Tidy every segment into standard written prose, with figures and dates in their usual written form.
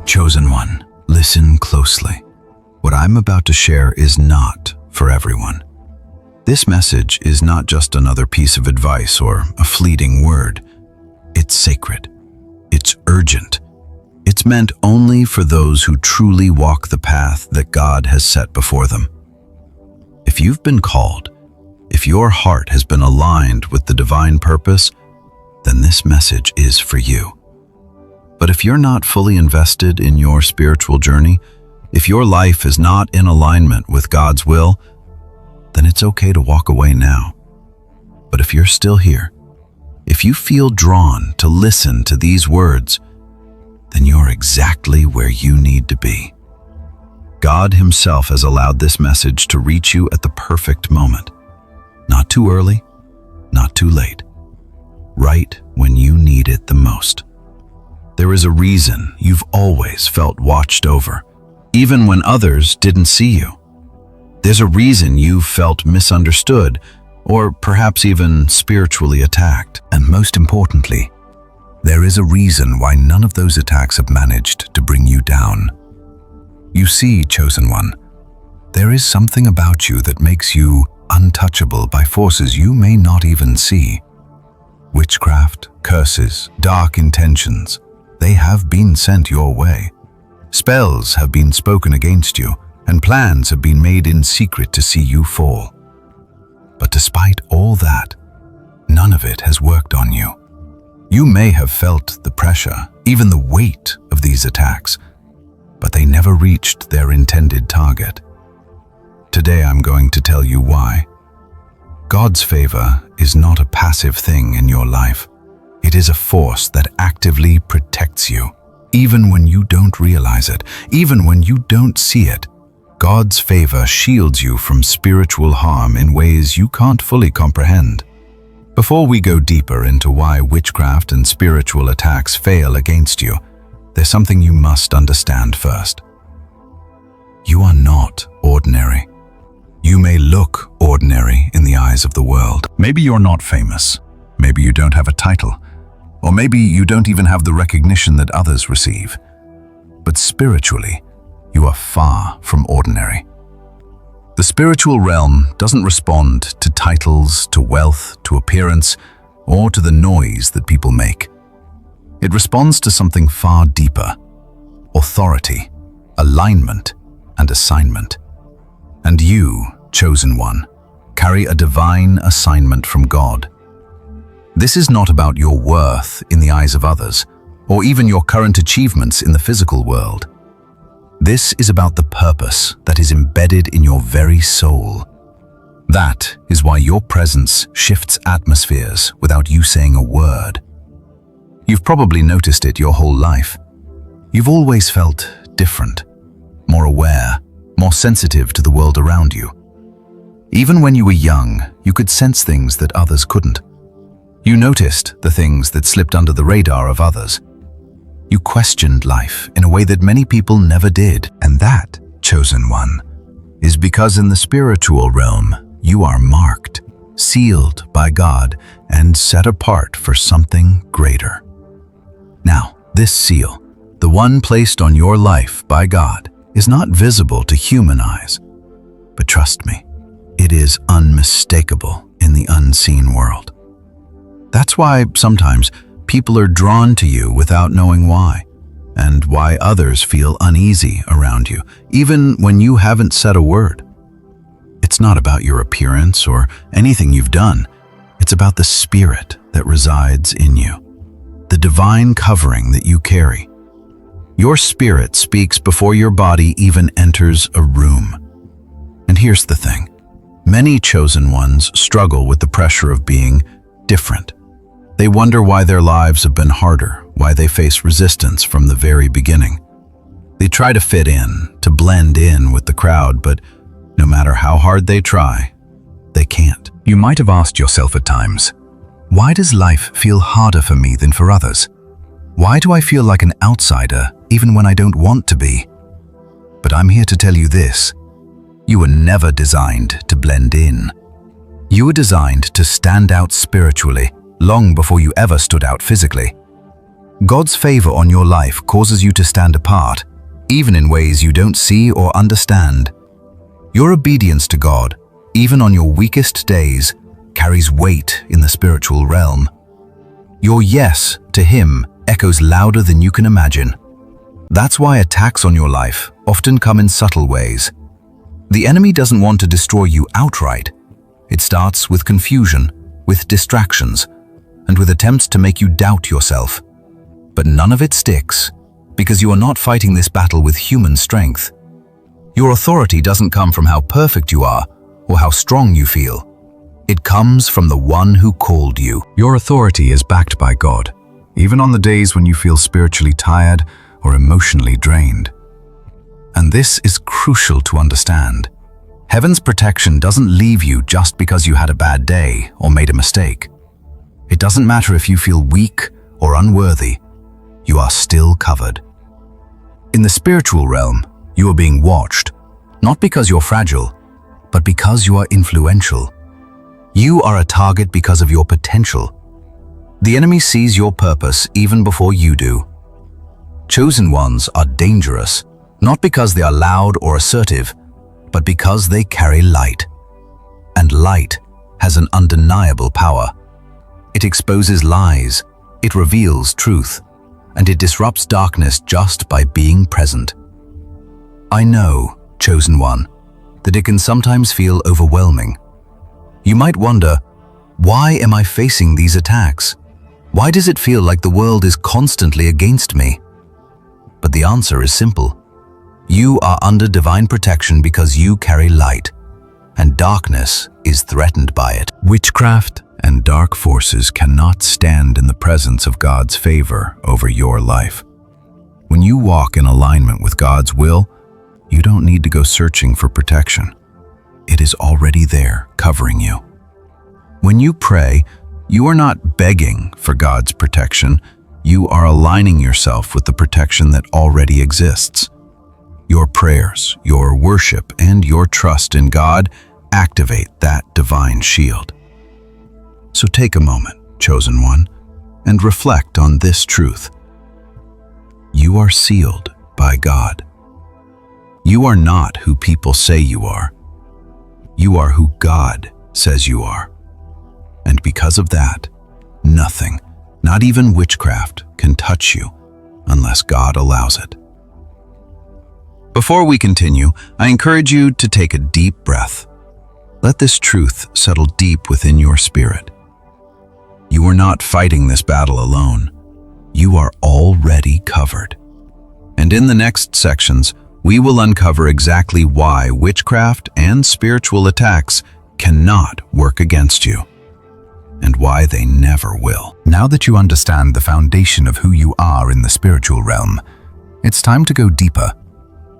Chosen one, listen closely. What I'm about to share is not for everyone. This message is not just another piece of advice or a fleeting word. It's sacred. It's urgent. It's meant only for those who truly walk the path that God has set before them. If you've been called, if your heart has been aligned with the divine purpose, then this message is for you. But if you're not fully invested in your spiritual journey, if your life is not in alignment with God's will, then it's okay to walk away now. But if you're still here, if you feel drawn to listen to these words, then you're exactly where you need to be. God Himself has allowed this message to reach you at the perfect moment. Not too early, not too late. Right when you need it the most. There is a reason you've always felt watched over, even when others didn't see you. There's a reason you've felt misunderstood, or perhaps even spiritually attacked. And most importantly, there is a reason why none of those attacks have managed to bring you down. You see, chosen one, there is something about you that makes you untouchable by forces you may not even see. Witchcraft, curses, dark intentions, they have been sent your way. Spells have been spoken against you, and plans have been made in secret to see you fall. But despite all that, none of it has worked on you. You may have felt the pressure, even the weight of these attacks, but they never reached their intended target. Today I'm going to tell you why. God's favor is not a passive thing in your life. It is a force that actively protects you. Even when you don't realize it, even when you don't see it, God's favor shields you from spiritual harm in ways you can't fully comprehend. Before we go deeper into why witchcraft and spiritual attacks fail against you, there's something you must understand first. You are not ordinary. You may look ordinary in the eyes of the world. Maybe you're not famous. Maybe you don't have a title. Or maybe you don't even have the recognition that others receive. But spiritually, you are far from ordinary. The spiritual realm doesn't respond to titles, to wealth, to appearance, or to the noise that people make. It responds to something far deeper: authority, alignment, and assignment. And you, chosen one, carry a divine assignment from God. This is not about your worth in the eyes of others, or even your current achievements in the physical world. This is about the purpose that is embedded in your very soul. That is why your presence shifts atmospheres without you saying a word. You've probably noticed it your whole life. You've always felt different, more aware, more sensitive to the world around you. Even when you were young, you could sense things that others couldn't. You noticed the things that slipped under the radar of others. You questioned life in a way that many people never did. And that, chosen one, is because in the spiritual realm, you are marked, sealed by God, and set apart for something greater. Now, this seal, the one placed on your life by God, is not visible to human eyes. But trust me, it is unmistakable in the unseen world. That's why sometimes people are drawn to you without knowing why, and why others feel uneasy around you, even when you haven't said a word. It's not about your appearance or anything you've done. It's about the spirit that resides in you, the divine covering that you carry. Your spirit speaks before your body even enters a room. And here's the thing. Many chosen ones struggle with the pressure of being different. They wonder why their lives have been harder, why they face resistance from the very beginning. They try to fit in, to blend in with the crowd, but no matter how hard they try, they can't. You might have asked yourself at times, why does life feel harder for me than for others? Why do I feel like an outsider even when I don't want to be? But I'm here to tell you this. You were never designed to blend in. You were designed to stand out spiritually long before you ever stood out physically. God's favor on your life causes you to stand apart, even in ways you don't see or understand. Your obedience to God, even on your weakest days, carries weight in the spiritual realm. Your yes to Him echoes louder than you can imagine. That's why attacks on your life often come in subtle ways. The enemy doesn't want to destroy you outright. It starts with confusion, with distractions, and with attempts to make you doubt yourself. But none of it sticks, because you are not fighting this battle with human strength. Your authority doesn't come from how perfect you are or how strong you feel. It comes from the one who called you. Your authority is backed by God, even on the days when you feel spiritually tired or emotionally drained. And this is crucial to understand. Heaven's protection doesn't leave you just because you had a bad day or made a mistake. It doesn't matter if you feel weak or unworthy. You are still covered. In the spiritual realm, you are being watched, not because you're fragile, but because you are influential. You are a target because of your potential. The enemy sees your purpose even before you do. Chosen ones are dangerous, not because they are loud or assertive, but because they carry light. And light has an undeniable power. It exposes lies, it reveals truth, and it disrupts darkness just by being present. I know, chosen one, that it can sometimes feel overwhelming. You might wonder, why am I facing these attacks? Why does it feel like the world is constantly against me? But the answer is simple. You are under divine protection because you carry light, and darkness is threatened by it. Witchcraft and dark forces cannot stand in the presence of God's favor over your life. When you walk in alignment with God's will, you don't need to go searching for protection. It is already there, covering you. When you pray, you are not begging for God's protection. You are aligning yourself with the protection that already exists. Your prayers, your worship, and your trust in God activate that divine shield. So take a moment, chosen one, and reflect on this truth. You are sealed by God. You are not who people say you are. You are who God says you are. And because of that, nothing, not even witchcraft, can touch you unless God allows it. Before we continue, I encourage you to take a deep breath. Let this truth settle deep within your spirit. You are not fighting this battle alone. You are already covered. And in the next sections, we will uncover exactly why witchcraft and spiritual attacks cannot work against you, and why they never will. Now that you understand the foundation of who you are in the spiritual realm, it's time to go deeper.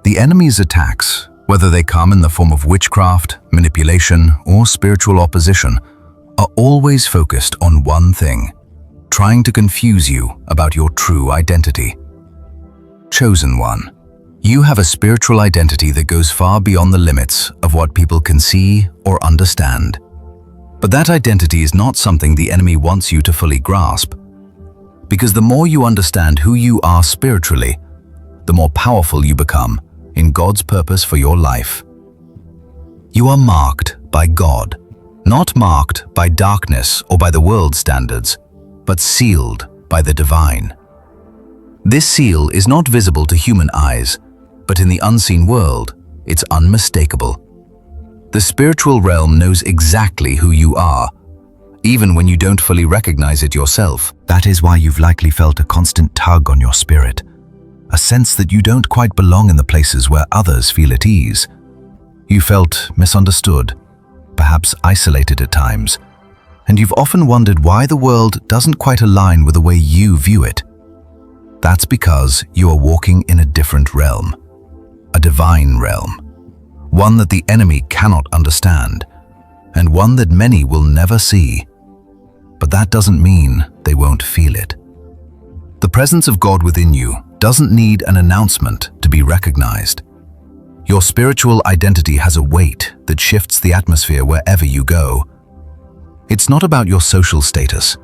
The enemy's attacks, whether they come in the form of witchcraft, manipulation, or spiritual opposition, are always focused on one thing: trying to confuse you about your true identity. Chosen one, you have a spiritual identity that goes far beyond the limits of what people can see or understand. But that identity is not something the enemy wants you to fully grasp. Because the more you understand who you are spiritually, the more powerful you become in God's purpose for your life. You are marked by God, not marked by darkness or by the world's standards, but sealed by the divine. This seal is not visible to human eyes, but in the unseen world, it's unmistakable. The spiritual realm knows exactly who you are, even when you don't fully recognize it yourself. That is why you've likely felt a constant tug on your spirit, a sense that you don't quite belong in the places where others feel at ease. You felt misunderstood, perhaps isolated at times, and you've often wondered why the world doesn't quite align with the way you view it. That's because you are walking in a different realm, a divine realm. One that the enemy cannot understand, and one that many will never see. But that doesn't mean they won't feel it. The presence of God within you doesn't need an announcement to be recognized. Your spiritual identity has a weight that shifts the atmosphere wherever you go. It's not about your social status,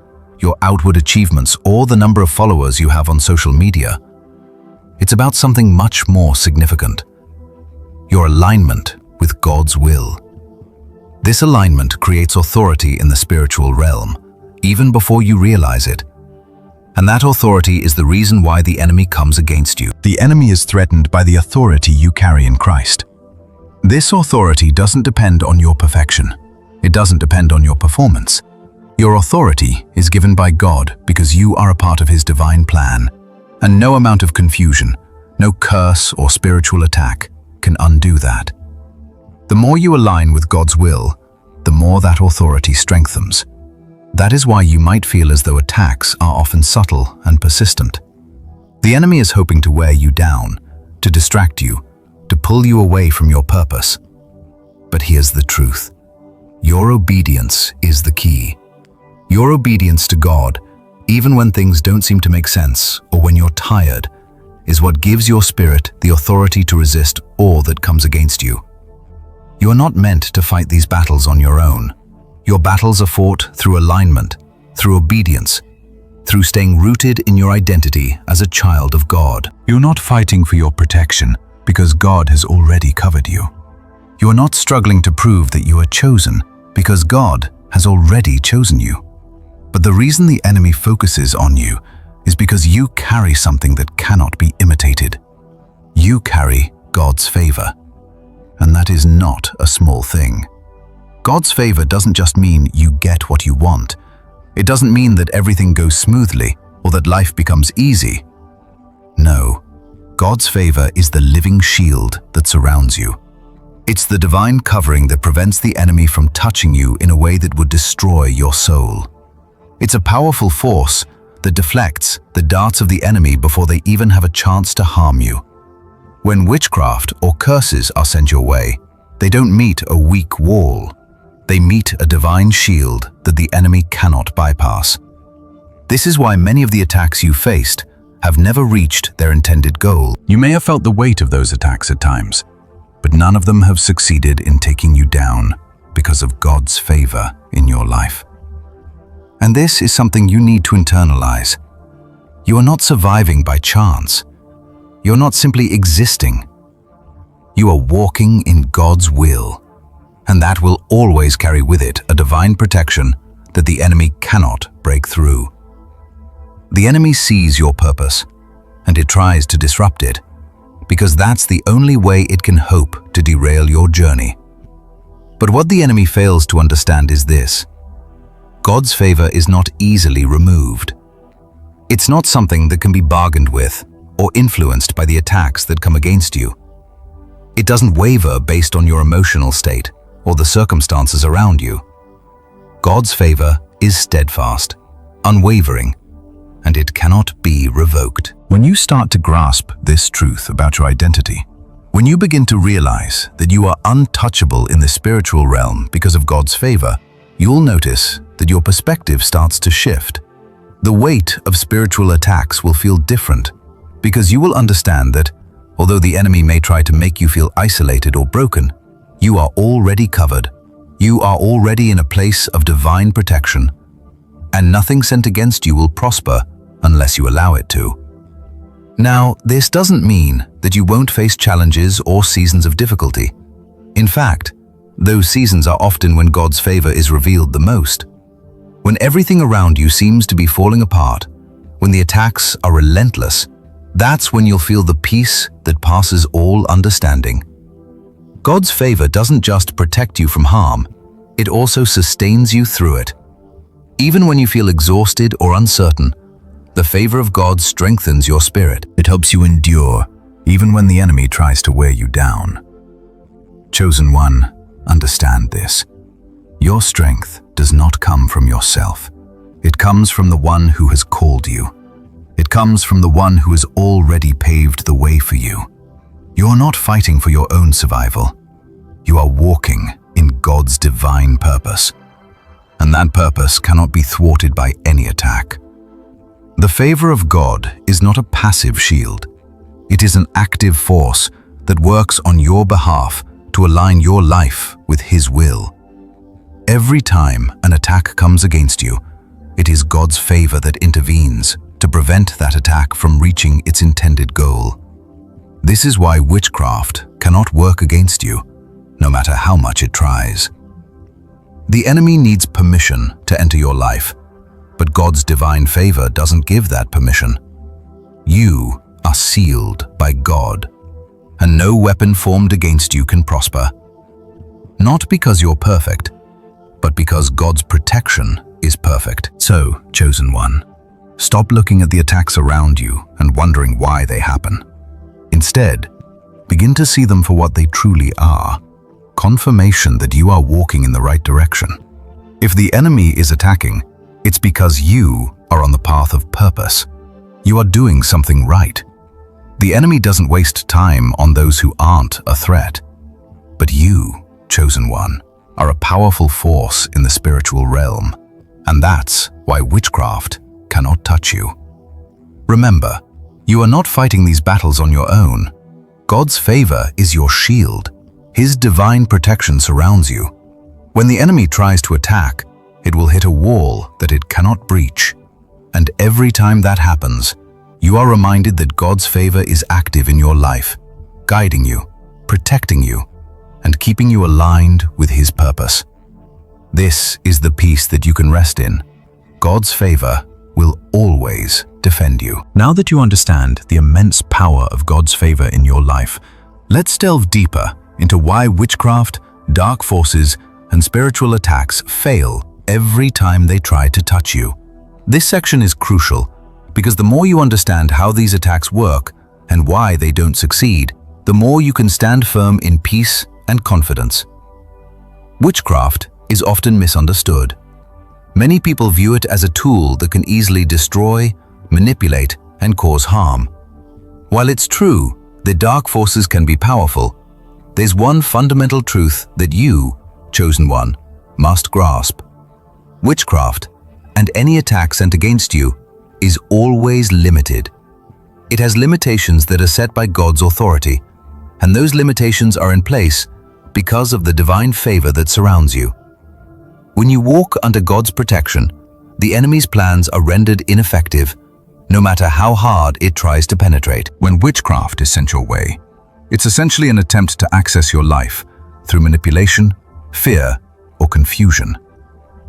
your outward achievements, or the number of followers you have on social media. It's about something much more significant: your alignment with God's will. This alignment creates authority in the spiritual realm, even before you realize it. And that authority is the reason why the enemy comes against you. The enemy is threatened by the authority you carry in Christ. This authority doesn't depend on your perfection. It doesn't depend on your performance. Your authority is given by God because you are a part of His divine plan, and no amount of confusion, no curse or spiritual attack can undo that. The more you align with God's will, the more that authority strengthens. That is why you might feel as though attacks are often subtle and persistent. The enemy is hoping to wear you down, to distract you, to pull you away from your purpose. But here's the truth: your obedience is the key. Your obedience to God, even when things don't seem to make sense or when you're tired, is what gives your spirit the authority to resist all that comes against you. You are not meant to fight these battles on your own. Your battles are fought through alignment, through obedience, through staying rooted in your identity as a child of God. You're not fighting for your protection because God has already covered you. You are not struggling to prove that you are chosen because God has already chosen you. But the reason the enemy focuses on you is because you carry something that cannot be imitated. You carry God's favor. And that is not a small thing. God's favor doesn't just mean you get what you want. It doesn't mean that everything goes smoothly or that life becomes easy. No, God's favor is the living shield that surrounds you. It's the divine covering that prevents the enemy from touching you in a way that would destroy your soul. It's a powerful force that deflects the darts of the enemy before they even have a chance to harm you. When witchcraft or curses are sent your way, they don't meet a weak wall. They meet a divine shield that the enemy cannot bypass. This is why many of the attacks you faced have never reached their intended goal. You may have felt the weight of those attacks at times, but none of them have succeeded in taking you down because of God's favor in your life. And this is something you need to internalize. You are not surviving by chance. You're not simply existing. You are walking in God's will, and that will always carry with it a divine protection that the enemy cannot break through. The enemy sees your purpose, and it tries to disrupt it, because that's the only way it can hope to derail your journey. But what the enemy fails to understand is this: God's favor is not easily removed. It's not something that can be bargained with or influenced by the attacks that come against you. It doesn't waver based on your emotional state or the circumstances around you. God's favor is steadfast, unwavering, and it cannot be revoked. When you start to grasp this truth about your identity, when you begin to realize that you are untouchable in the spiritual realm because of God's favor, you'll notice that your perspective starts to shift. The weight of spiritual attacks will feel different because you will understand that although the enemy may try to make you feel isolated or broken, you are already covered. You are already in a place of divine protection, and nothing sent against you will prosper unless you allow it to. Now, this doesn't mean that you won't face challenges or seasons of difficulty. In fact, those seasons are often when God's favor is revealed the most. When everything around you seems to be falling apart, when the attacks are relentless, that's when you'll feel the peace that passes all understanding. God's favor doesn't just protect you from harm, it also sustains you through it. Even when you feel exhausted or uncertain, the favor of God strengthens your spirit. It helps you endure, even when the enemy tries to wear you down. Chosen one, understand this. Your strength does not come from yourself. It comes from the one who has called you. It comes from the one who has already paved the way for you. You are not fighting for your own survival. You are walking in God's divine purpose. And that purpose cannot be thwarted by any attack. The favor of God is not a passive shield. It is an active force that works on your behalf to align your life with His will. Every time an attack comes against you, it is God's favor that intervenes to prevent that attack from reaching its intended goal. This is why witchcraft cannot work against you, no matter how much it tries. The enemy needs permission to enter your life, but God's divine favor doesn't give that permission. You are sealed by God, and no weapon formed against you can prosper. Not because you're perfect, but because God's protection is perfect. So, chosen one, stop looking at the attacks around you and wondering why they happen. Instead, begin to see them for what they truly are: confirmation that you are walking in the right direction. If the enemy is attacking, it's because you are on the path of purpose. You are doing something right. The enemy doesn't waste time on those who aren't a threat. But you, chosen one, are a powerful force in the spiritual realm, and that's why witchcraft cannot touch you. Remember, you are not fighting these battles on your own. God's favor is your shield. His divine protection surrounds you. When the enemy tries to attack, it will hit a wall that it cannot breach. And every time that happens, you are reminded that God's favor is active in your life, guiding you, protecting you, and keeping you aligned with His purpose. This is the peace that you can rest in. God's favor will always defend you. Now that you understand the immense power of God's favor in your life, let's delve deeper into why witchcraft, dark forces, and spiritual attacks fail every time they try to touch you. This section is crucial because the more you understand how these attacks work and why they don't succeed, the more you can stand firm in peace and confidence. Witchcraft is often misunderstood. Many people view it as a tool that can easily destroy, manipulate, and cause harm. While it's true that dark forces can be powerful, there's one fundamental truth that you, chosen one, must grasp. Witchcraft, and any attack sent against you, is always limited. It has limitations that are set by God's authority, and those limitations are in place because of the divine favor that surrounds you. When you walk under God's protection, the enemy's plans are rendered ineffective, no matter how hard it tries to penetrate. When witchcraft is sent your way, it's essentially an attempt to access your life through manipulation, fear, or confusion.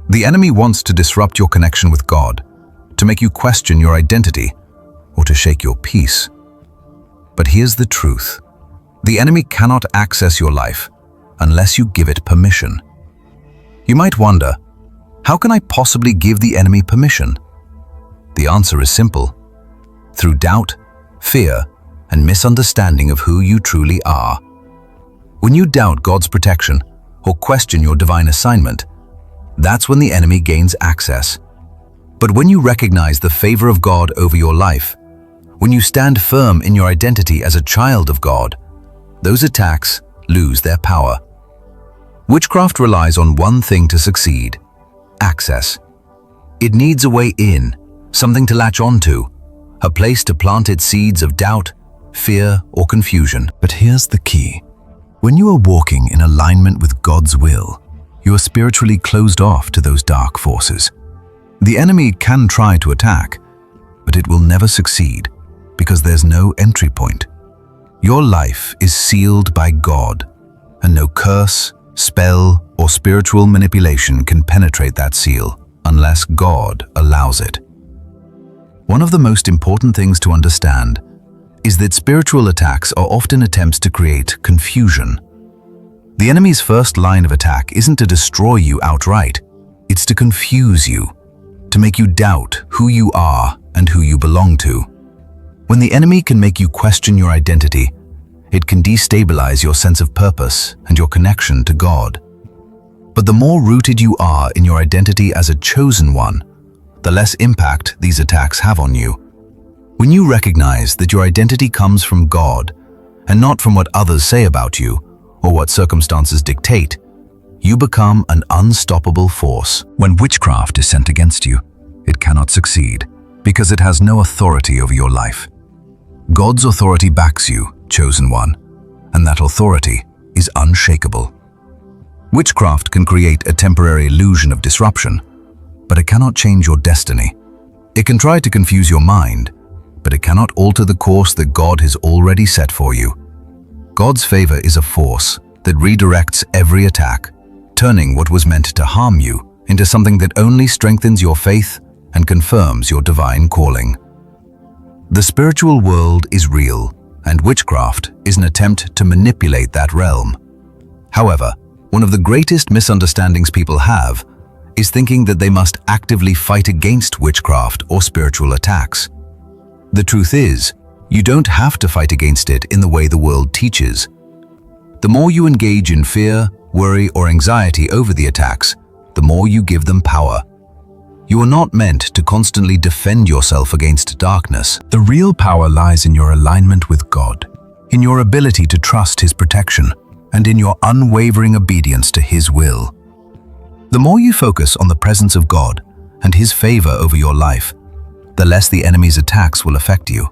The enemy wants to disrupt your connection with God, to make you question your identity, or to shake your peace. But here's the truth. The enemy cannot access your life unless you give it permission. You might wonder, how can I possibly give the enemy permission? The answer is simple. Through doubt, fear, and misunderstanding of who you truly are. When you doubt God's protection or question your divine assignment, that's when the enemy gains access. But when you recognize the favor of God over your life, when you stand firm in your identity as a child of God, those attacks lose their power. Witchcraft relies on one thing to succeed: access. It needs a way in, something to latch onto, a place to plant its seeds of doubt, fear, or confusion. But here's the key. When you are walking in alignment with God's will, you are spiritually closed off to those dark forces. The enemy can try to attack, but it will never succeed because there's no entry point. Your life is sealed by God, and no curse, spell, or spiritual manipulation can penetrate that seal unless God allows it. One of the most important things to understand is that spiritual attacks are often attempts to create confusion. The enemy's first line of attack isn't to destroy you outright, it's to confuse you, to make you doubt who you are and who you belong to. When the enemy can make you question your identity, it can destabilize your sense of purpose and your connection to God. But the more rooted you are in your identity as a chosen one, the less impact these attacks have on you. When you recognize that your identity comes from God and not from what others say about you or what circumstances dictate, you become an unstoppable force. When witchcraft is sent against you, it cannot succeed because it has no authority over your life. God's authority backs you, chosen one, and that authority is unshakable. Witchcraft can create a temporary illusion of disruption, but it cannot change your destiny. It can try to confuse your mind, but it cannot alter the course that God has already set for you. God's favor is a force that redirects every attack, turning what was meant to harm you into something that only strengthens your faith and confirms your divine calling. The spiritual world is real, and witchcraft is an attempt to manipulate that realm. However, one of the greatest misunderstandings people have is thinking that they must actively fight against witchcraft or spiritual attacks. The truth is, you don't have to fight against it in the way the world teaches. The more you engage in fear, worry, or anxiety over the attacks, the more you give them power. You are not meant to constantly defend yourself against darkness. The real power lies in your alignment with God, in your ability to trust His protection, and in your unwavering obedience to His will. The more you focus on the presence of God and His favor over your life, the less the enemy's attacks will affect you.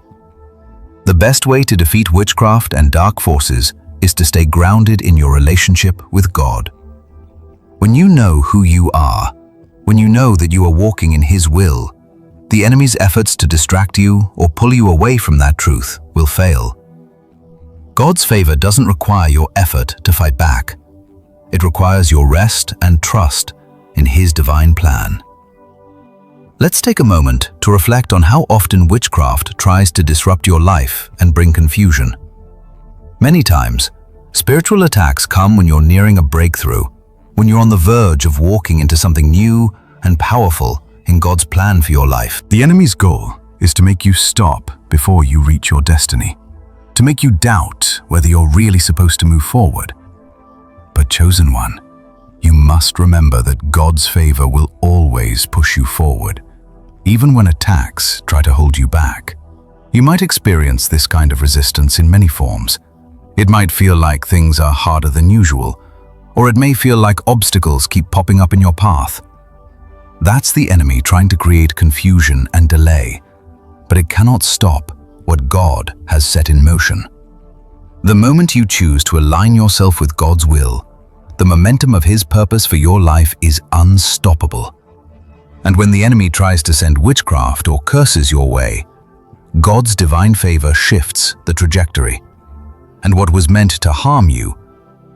The best way to defeat witchcraft and dark forces is to stay grounded in your relationship with God. When you know who you are, when you know that you are walking in His will, the enemy's efforts to distract you or pull you away from that truth will fail. God's favor doesn't require your effort to fight back. It requires your rest and trust in His divine plan. Let's take a moment to reflect on how often witchcraft tries to disrupt your life and bring confusion. Many times, spiritual attacks come when you're nearing a breakthrough, when you're on the verge of walking into something new and powerful in God's plan for your life. The enemy's goal is to make you stop before you reach your destiny, to make you doubt whether you're really supposed to move forward. But chosen one, you must remember that God's favor will always push you forward, even when attacks try to hold you back. You might experience this kind of resistance in many forms. It might feel like things are harder than usual, or it may feel like obstacles keep popping up in your path. That's the enemy trying to create confusion and delay, but it cannot stop what God has set in motion. The moment you choose to align yourself with God's will, the momentum of His purpose for your life is unstoppable. And when the enemy tries to send witchcraft or curses your way, God's divine favor shifts the trajectory. And what was meant to harm you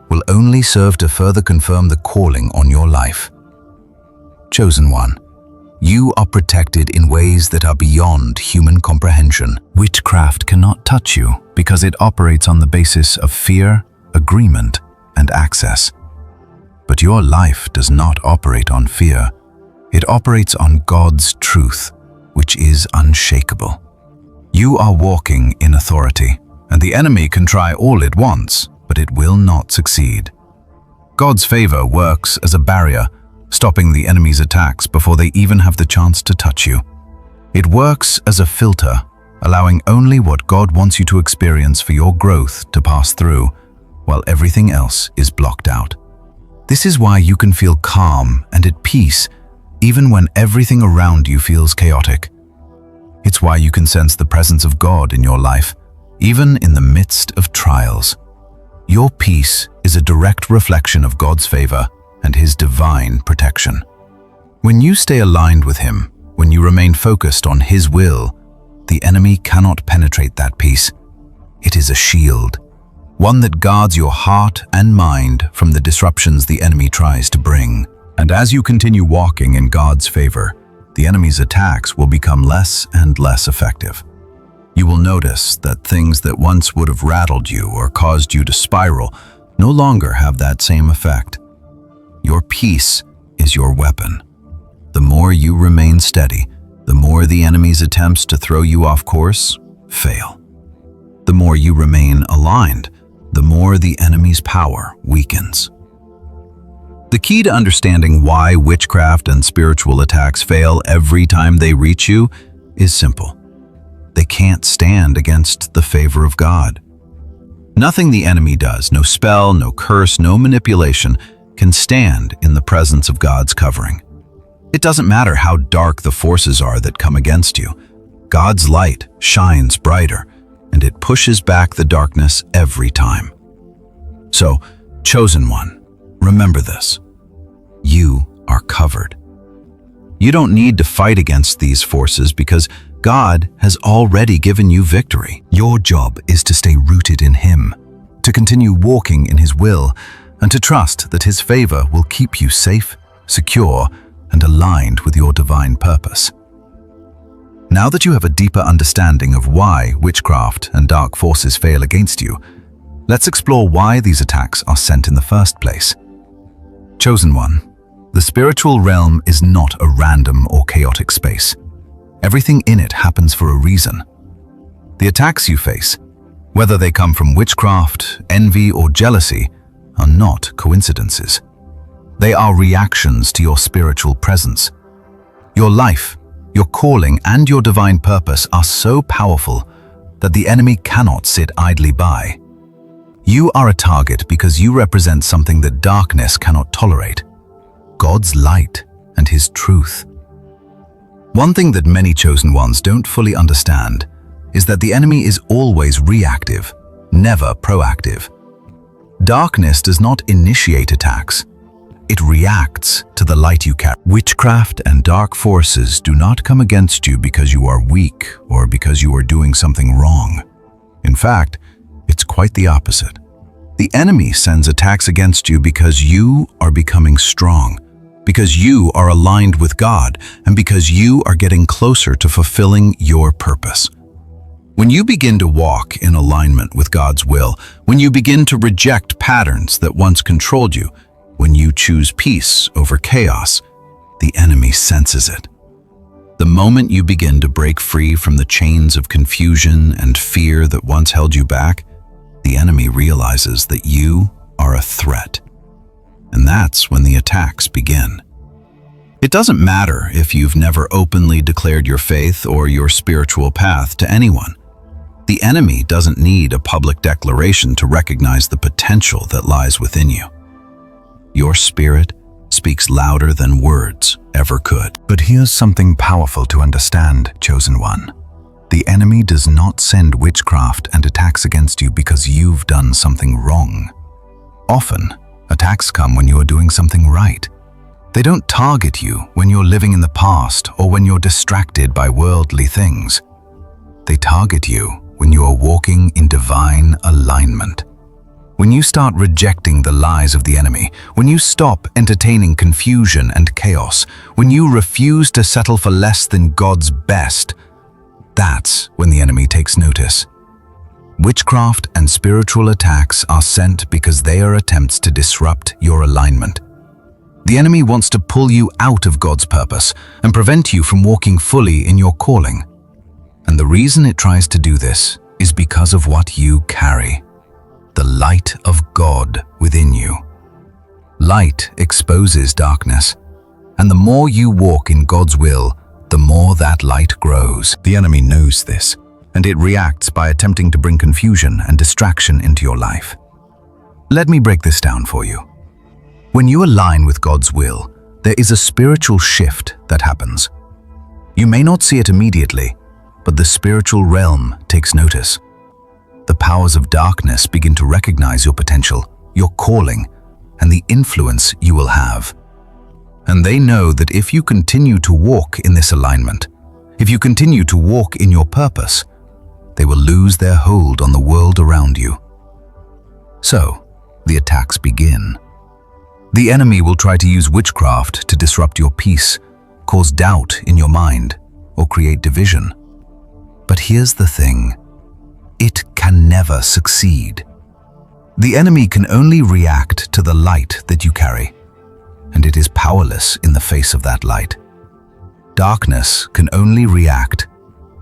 will only serve to further confirm the calling on your life. Chosen one, you are protected in ways that are beyond human comprehension. Witchcraft cannot touch you because it operates on the basis of fear, agreement, and access. But your life does not operate on fear. It operates on God's truth, which is unshakable. You are walking in authority, and the enemy can try all it wants, but it will not succeed. God's favor works as a barrier, stopping the enemy's attacks before they even have the chance to touch you. It works as a filter, allowing only what God wants you to experience for your growth to pass through, while everything else is blocked out. This is why you can feel calm and at peace, even when everything around you feels chaotic. It's why you can sense the presence of God in your life, even in the midst of trials. Your peace is a direct reflection of God's favor and His divine protection. When you stay aligned with Him, when you remain focused on His will, the enemy cannot penetrate that peace. It is a shield, one that guards your heart and mind from the disruptions the enemy tries to bring. And as you continue walking in God's favor, the enemy's attacks will become less and less effective. You will notice that things that once would have rattled you or caused you to spiral no longer have that same effect. Your peace is your weapon. The more you remain steady, the more the enemy's attempts to throw you off course fail. The more you remain aligned, the more the enemy's power weakens. The key to understanding why witchcraft and spiritual attacks fail every time they reach you is simple. They can't stand against the favor of God. Nothing the enemy does, no spell, no curse, no manipulation, can stand in the presence of God's covering. It doesn't matter how dark the forces are that come against you. God's light shines brighter, and it pushes back the darkness every time. So, chosen one, remember this. You are covered. You don't need to fight against these forces because God has already given you victory. Your job is to stay rooted in Him, to continue walking in His will, and to trust that His favor will keep you safe, secure, and aligned with your divine purpose. Now that you have a deeper understanding of why witchcraft and dark forces fail against you, let's explore why these attacks are sent in the first place. Chosen one, the spiritual realm is not a random or chaotic space. Everything in it happens for a reason. The attacks you face, whether they come from witchcraft, envy, or jealousy, are not coincidences. They are reactions to your spiritual presence. Your life, your calling, and your divine purpose are so powerful that the enemy cannot sit idly by. You are a target because you represent something that darkness cannot tolerate: God's light and His truth. One thing that many chosen ones don't fully understand is that the enemy is always reactive, never proactive. Darkness does not initiate attacks. It reacts to the light you carry. Witchcraft and dark forces do not come against you because you are weak or because you are doing something wrong. In fact, it's quite the opposite. The enemy sends attacks against you because you are becoming strong, because you are aligned with God, and because you are getting closer to fulfilling your purpose. When you begin to walk in alignment with God's will, when you begin to reject patterns that once controlled you, when you choose peace over chaos, the enemy senses it. The moment you begin to break free from the chains of confusion and fear that once held you back, the enemy realizes that you are a threat. And that's when the attacks begin. It doesn't matter if you've never openly declared your faith or your spiritual path to anyone. The enemy doesn't need a public declaration to recognize the potential that lies within you. Your spirit speaks louder than words ever could. But here's something powerful to understand, chosen one. The enemy does not send witchcraft and attacks against you because you've done something wrong. Often, attacks come when you are doing something right. They don't target you when you're living in the past or when you're distracted by worldly things. They target you when you are walking in divine alignment. When you start rejecting the lies of the enemy, when you stop entertaining confusion and chaos, when you refuse to settle for less than God's best, that's when the enemy takes notice. Witchcraft and spiritual attacks are sent because they are attempts to disrupt your alignment. The enemy wants to pull you out of God's purpose and prevent you from walking fully in your calling. And the reason it tries to do this is because of what you carry: the light of God within you. Light exposes darkness, and the more you walk in God's will, the more that light grows. The enemy knows this, and it reacts by attempting to bring confusion and distraction into your life. Let me break this down for you. When you align with God's will, there is a spiritual shift that happens. You may not see it immediately, but the spiritual realm takes notice. The powers of darkness begin to recognize your potential, your calling, and the influence you will have. And they know that if you continue to walk in this alignment, if you continue to walk in your purpose, they will lose their hold on the world around you. So, the attacks begin. The enemy will try to use witchcraft to disrupt your peace, cause doubt in your mind, or create division. But here's the thing: it can never succeed. The enemy can only react to the light that you carry, and it is powerless in the face of that light. Darkness can only react,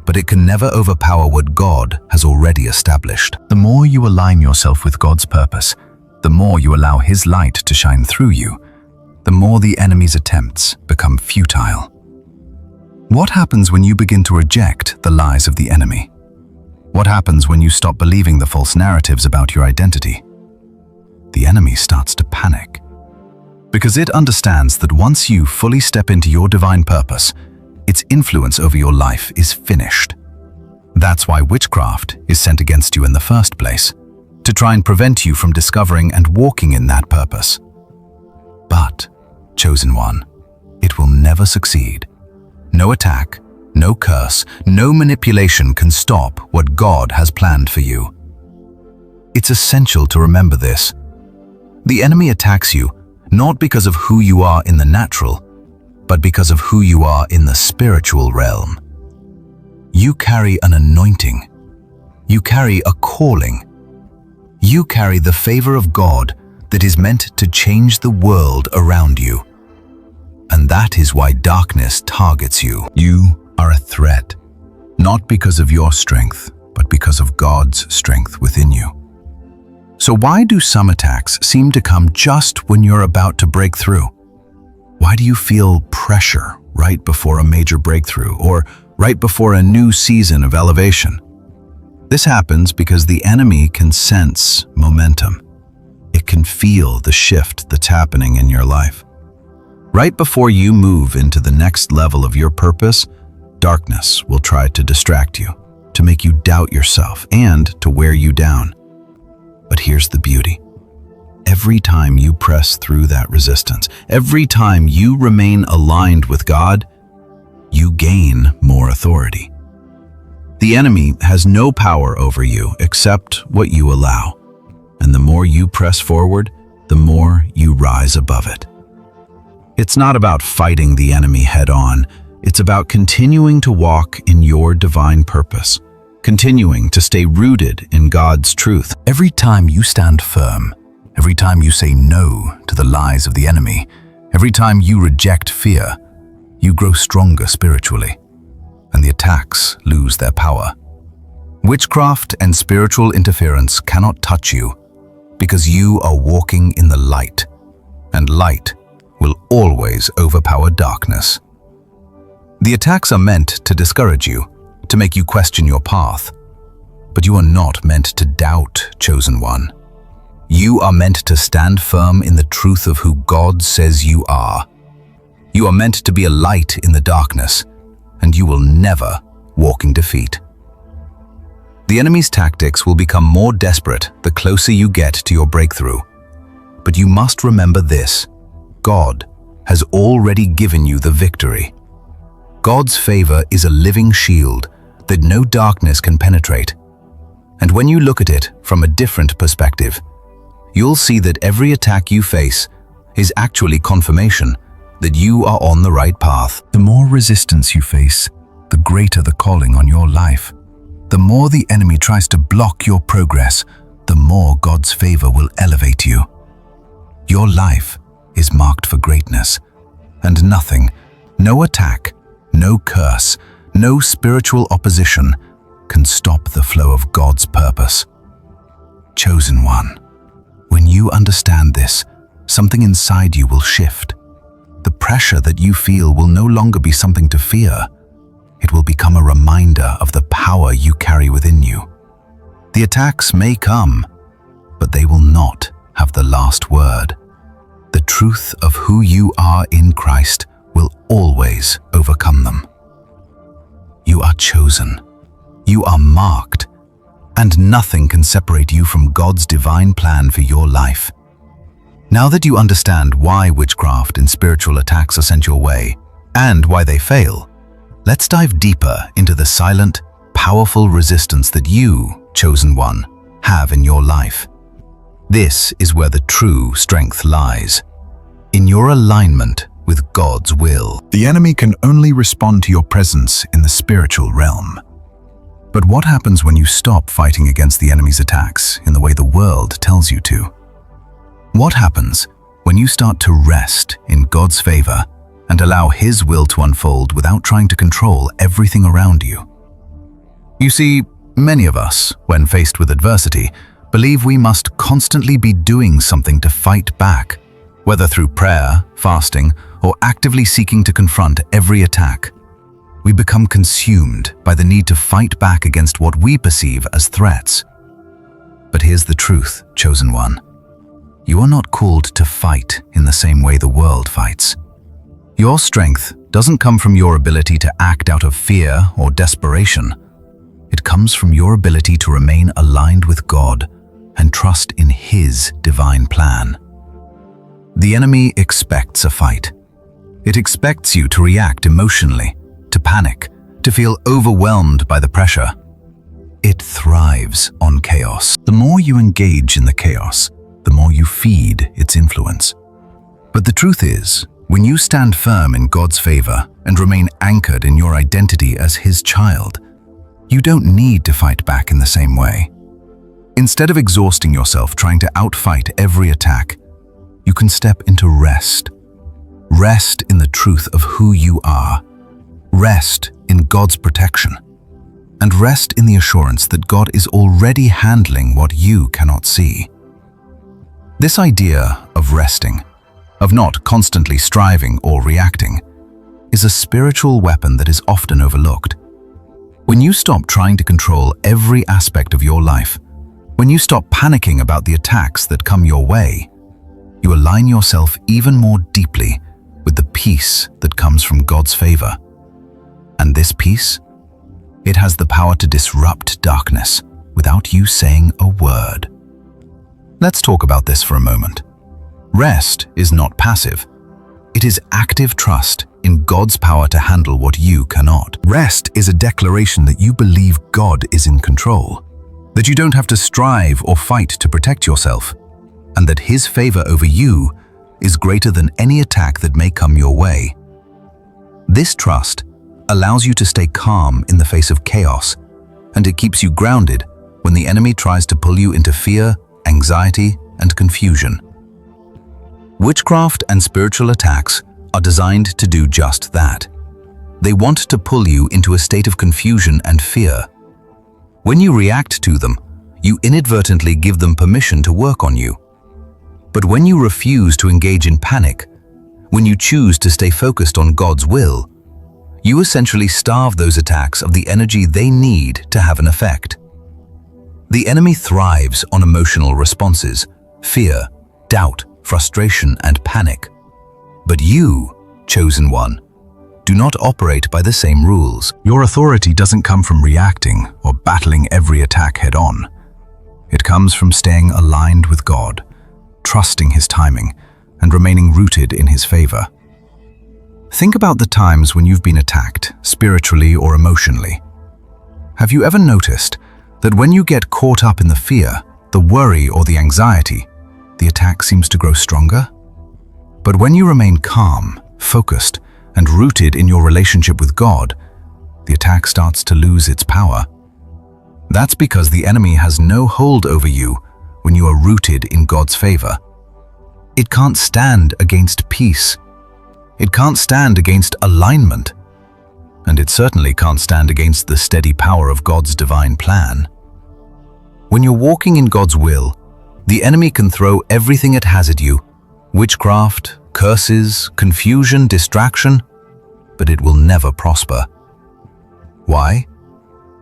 but it can never overpower what God has already established. The more you align yourself with God's purpose, the more you allow His light to shine through you, the more the enemy's attempts become futile. What happens when you begin to reject the lies of the enemy? What happens when you stop believing the false narratives about your identity? The enemy starts to panic, because it understands that once you fully step into your divine purpose, its influence over your life is finished. That's why witchcraft is sent against you in the first place, to try and prevent you from discovering and walking in that purpose. But, chosen one, it will never succeed. No attack, no curse, no manipulation can stop what God has planned for you. It's essential to remember this. The enemy attacks you not because of who you are in the natural, but because of who you are in the spiritual realm. You carry an anointing. You carry a calling. You carry the favor of God that is meant to change the world around you. And that is why darkness targets you. You are a threat, not because of your strength, but because of God's strength within you. So why do some attacks seem to come just when you're about to break through? Why do you feel pressure right before a major breakthrough or right before a new season of elevation? This happens because the enemy can sense momentum. It can feel the shift that's happening in your life. Right before you move into the next level of your purpose, darkness will try to distract you, to make you doubt yourself, and to wear you down. But here's the beauty. Every time you press through that resistance, every time you remain aligned with God, you gain more authority. The enemy has no power over you except what you allow. And the more you press forward, the more you rise above it. It's not about fighting the enemy head on. It's about continuing to walk in your divine purpose, continuing to stay rooted in God's truth. Every time you stand firm, every time you say no to the lies of the enemy, every time you reject fear, you grow stronger spiritually, and the attacks lose their power. Witchcraft and spiritual interference cannot touch you because you are walking in the light, and light will always overpower darkness. The attacks are meant to discourage you, to make you question your path. But you are not meant to doubt, chosen one. You are meant to stand firm in the truth of who God says you are. You are meant to be a light in the darkness, and you will never walk in defeat. The enemy's tactics will become more desperate the closer you get to your breakthrough. But you must remember this: God has already given you the victory. God's favor is a living shield that no darkness can penetrate. And when you look at it from a different perspective, you'll see that every attack you face is actually confirmation that you are on the right path. The more resistance you face, the greater the calling on your life. The more the enemy tries to block your progress, the more God's favor will elevate you. Your life is marked for greatness, and nothing, no attack, no curse, no spiritual opposition can stop the flow of God's purpose. Chosen one, when you understand this, something inside you will shift. The pressure that you feel will no longer be something to fear. It will become a reminder of the power you carry within you. The attacks may come, but they will not have the last word. The truth of who you are in Christ will always overcome them. You are chosen. You are marked, and nothing can separate you from God's divine plan for your life. Now that you understand why witchcraft and spiritual attacks are sent your way, and why they fail, let's dive deeper into the silent, powerful resistance that you, chosen one, have in your life. This is where the true strength lies, in your alignment with God's will. The enemy can only respond to your presence in the spiritual realm. But what happens when you stop fighting against the enemy's attacks in the way the world tells you to? What happens when you start to rest in God's favor and allow His will to unfold without trying to control everything around you? You see, many of us, when faced with adversity, believe we must constantly be doing something to fight back, whether through prayer, fasting, or actively seeking to confront every attack. We become consumed by the need to fight back against what we perceive as threats. But here's the truth, chosen one. You are not called to fight in the same way the world fights. Your strength doesn't come from your ability to act out of fear or desperation. It comes from your ability to remain aligned with God and trust in His divine plan. The enemy expects a fight. It expects you to react emotionally, to panic, to feel overwhelmed by the pressure. It thrives on chaos. The more you engage in the chaos, the more you feed its influence. But the truth is, when you stand firm in God's favor and remain anchored in your identity as His child, you don't need to fight back in the same way. Instead of exhausting yourself trying to outfight every attack, you can step into rest. Rest in the truth of who you are. Rest in God's protection. And rest in the assurance that God is already handling what you cannot see. This idea of resting, of not constantly striving or reacting, is a spiritual weapon that is often overlooked. When you stop trying to control every aspect of your life, when you stop panicking about the attacks that come your way, you align yourself even more deeply with the peace that comes from God's favor. And this peace, it has the power to disrupt darkness without you saying a word. Let's talk about this for a moment. Rest is not passive. It is active trust in God's power to handle what you cannot. Rest is a declaration that you believe God is in control, that you don't have to strive or fight to protect yourself, and that His favor over you is greater than any attack that may come your way. This trust allows you to stay calm in the face of chaos, and it keeps you grounded when the enemy tries to pull you into fear, anxiety, and confusion. Witchcraft and spiritual attacks are designed to do just that. They want to pull you into a state of confusion and fear. When you react to them, you inadvertently give them permission to work on you. But when you refuse to engage in panic, when you choose to stay focused on God's will, you essentially starve those attacks of the energy they need to have an effect. The enemy thrives on emotional responses, fear, doubt, frustration, and panic. But you, chosen one, do not operate by the same rules. Your authority doesn't come from reacting or battling every attack head-on. It comes from staying aligned with God, trusting His timing, and remaining rooted in His favor. Think about the times when you've been attacked, spiritually or emotionally. Have you ever noticed that when you get caught up in the fear, the worry, or the anxiety, the attack seems to grow stronger? But when you remain calm, focused, and rooted in your relationship with God, the attack starts to lose its power. That's because the enemy has no hold over you when you are rooted in God's favor. It can't stand against peace. It can't stand against alignment. And it certainly can't stand against the steady power of God's divine plan. When you're walking in God's will, the enemy can throw everything it has at you, witchcraft, curses, confusion, distraction, but it will never prosper. Why?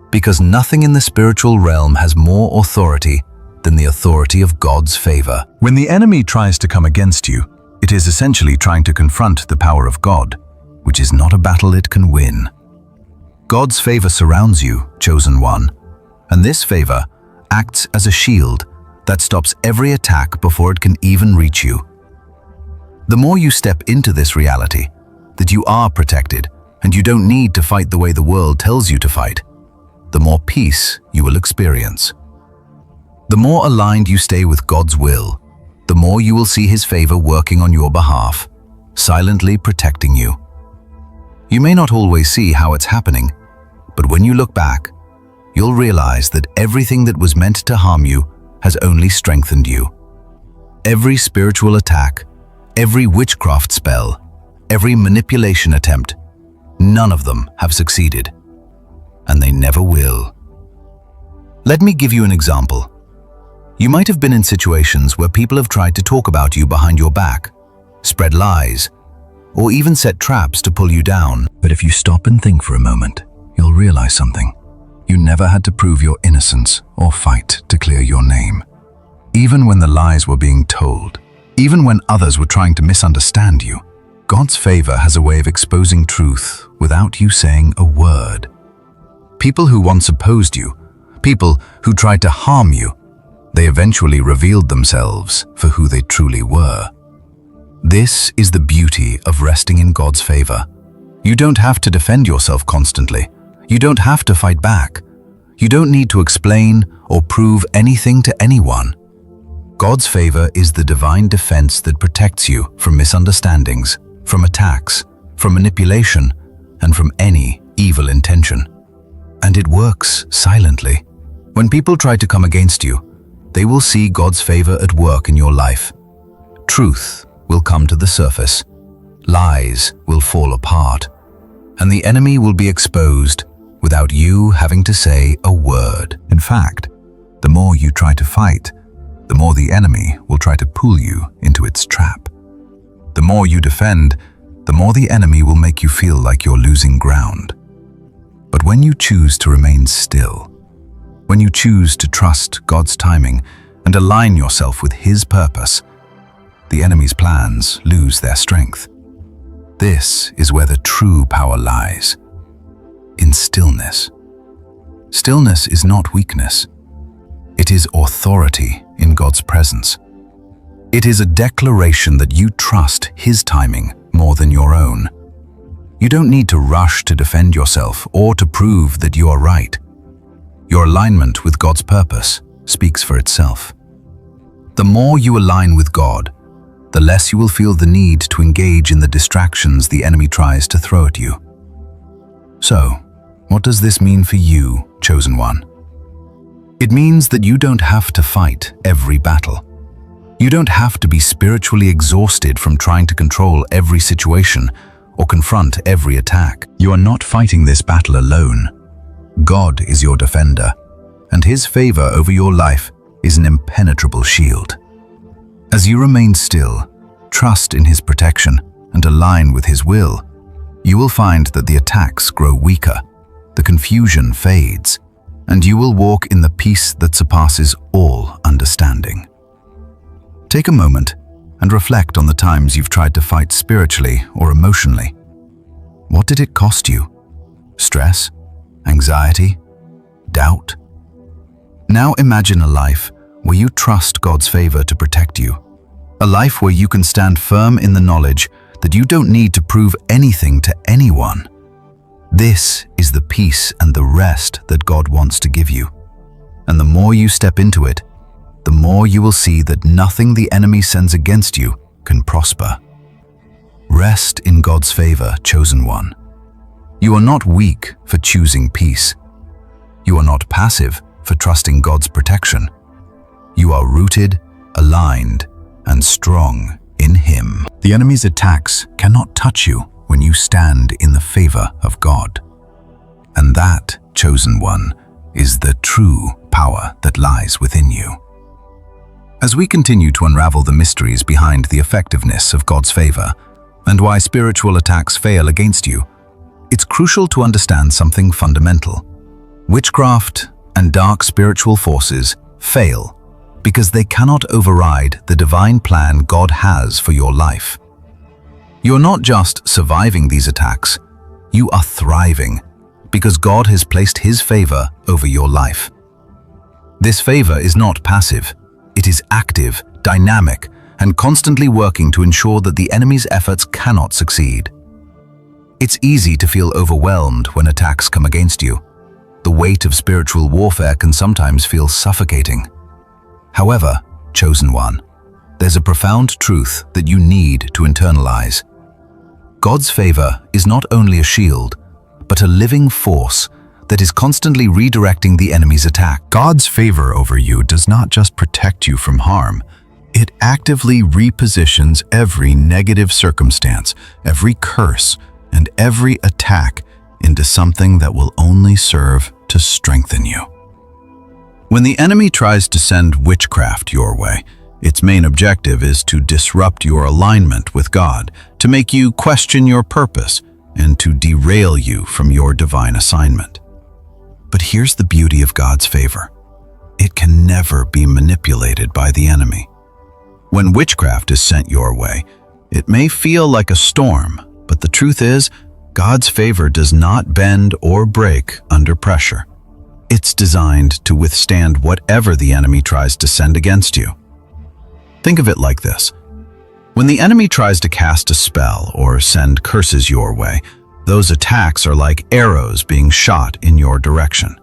Because nothing in the spiritual realm has more authority than the authority of God's favor. When the enemy tries to come against you, it is essentially trying to confront the power of God, which is not a battle it can win. God's favor surrounds you, chosen one, and this favor acts as a shield that stops every attack before it can even reach you. The more you step into this reality, that you are protected and you don't need to fight the way the world tells you to fight, the more peace you will experience. The more aligned you stay with God's will, the more you will see His favor working on your behalf, silently protecting you. You may not always see how it's happening, but when you look back, you'll realize that everything that was meant to harm you has only strengthened you. Every spiritual attack, every witchcraft spell, every manipulation attempt, none of them have succeeded, and they never will. Let me give you an example. You might have been in situations where people have tried to talk about you behind your back, spread lies, or even set traps to pull you down. But if you stop and think for a moment, you'll realize something. You never had to prove your innocence or fight to clear your name. Even when the lies were being told, even when others were trying to misunderstand you, God's favor has a way of exposing truth without you saying a word. People who once opposed you, people who tried to harm you, they eventually revealed themselves for who they truly were. This is the beauty of resting in God's favor. You don't have to defend yourself constantly. You don't have to fight back. You don't need to explain or prove anything to anyone. God's favor is the divine defense that protects you from misunderstandings, from attacks, from manipulation, and from any evil intention. And it works silently. When people try to come against you, they will see God's favor at work in your life. Truth will come to the surface. Lies will fall apart. And the enemy will be exposed without you having to say a word. In fact, the more you try to fight, the more the enemy will try to pull you into its trap. The more you defend, the more the enemy will make you feel like you're losing ground. But when you choose to remain still, when you choose to trust God's timing and align yourself with His purpose, the enemy's plans lose their strength. This is where the true power lies, in stillness. Stillness is not weakness. It is authority in God's presence. It is a declaration that you trust His timing more than your own. You don't need to rush to defend yourself or to prove that you are right. Your alignment with God's purpose speaks for itself. The more you align with God, the less you will feel the need to engage in the distractions the enemy tries to throw at you. So, what does this mean for you, chosen one? It means that you don't have to fight every battle. You don't have to be spiritually exhausted from trying to control every situation or confront every attack. You are not fighting this battle alone. God is your defender, and His favor over your life is an impenetrable shield. As you remain still, trust in His protection, and align with His will, you will find that the attacks grow weaker, the confusion fades, and you will walk in the peace that surpasses all understanding. Take a moment and reflect on the times you've tried to fight spiritually or emotionally. What did it cost you? Stress? Anxiety? Doubt? Now imagine a life where you trust God's favor to protect you. A life where you can stand firm in the knowledge that you don't need to prove anything to anyone. This is the peace and the rest that God wants to give you. And the more you step into it, the more you will see that nothing the enemy sends against you can prosper. Rest in God's favor, chosen one. You are not weak for choosing peace. You are not passive for trusting God's protection. You are rooted, aligned, and strong in Him. The enemy's attacks cannot touch you when you stand in the favor of God. And that, chosen one, is the true power that lies within you. As we continue to unravel the mysteries behind the effectiveness of God's favor and why spiritual attacks fail against you, it's crucial to understand something fundamental. Witchcraft and dark spiritual forces fail because they cannot override the divine plan God has for your life. You're not just surviving these attacks, you are thriving because God has placed His favor over your life. This favor is not passive. It is active, dynamic, and constantly working to ensure that the enemy's efforts cannot succeed. It's easy to feel overwhelmed when attacks come against you. The weight of spiritual warfare can sometimes feel suffocating. However, chosen one, there's a profound truth that you need to internalize. God's favor is not only a shield, but a living force that is constantly redirecting the enemy's attack. God's favor over you does not just protect you from harm. It actively repositions every negative circumstance, every curse, and every attack into something that will only serve to strengthen you. When the enemy tries to send witchcraft your way, its main objective is to disrupt your alignment with God, to make you question your purpose, and to derail you from your divine assignment. But here's the beauty of God's favor. It can never be manipulated by the enemy. When witchcraft is sent your way, it may feel like a storm, but the truth is, God's favor does not bend or break under pressure. It's designed to withstand whatever the enemy tries to send against you. Think of it like this. When the enemy tries to cast a spell or send curses your way, those attacks are like arrows being shot in your direction.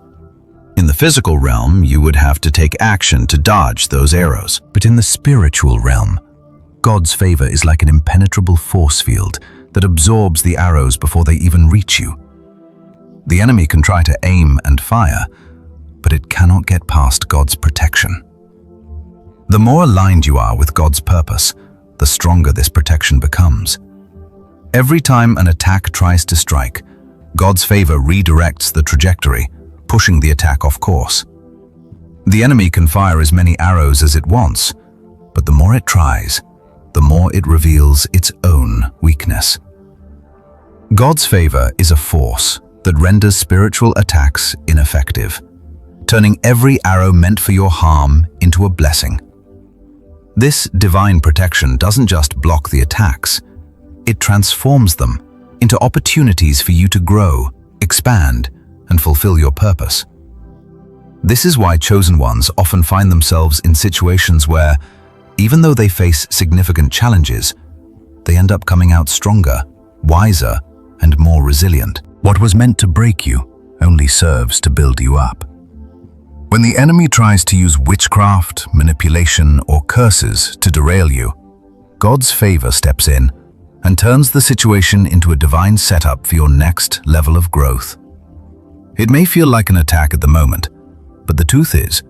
In the physical realm, you would have to take action to dodge those arrows. But in the spiritual realm, God's favor is like an impenetrable force field that absorbs the arrows before they even reach you. The enemy can try to aim and fire, but it cannot get past God's protection. The more aligned you are with God's purpose, the stronger this protection becomes. Every time an attack tries to strike, God's favor redirects the trajectory, pushing the attack off course. The enemy can fire as many arrows as it wants, but the more it tries, the more it reveals its own weakness. God's favor is a force that renders spiritual attacks ineffective, turning every arrow meant for your harm into a blessing. This divine protection doesn't just block the attacks, it transforms them into opportunities for you to grow, expand, and fulfill your purpose. This is why chosen ones often find themselves in situations where, even though they face significant challenges, they end up coming out stronger, wiser, and more resilient. What was meant to break you only serves to build you up. When the enemy tries to use witchcraft, manipulation, or curses to derail you, God's favor steps in and turns the situation into a divine setup for your next level of growth. It may feel like an attack at the moment, but the truth is,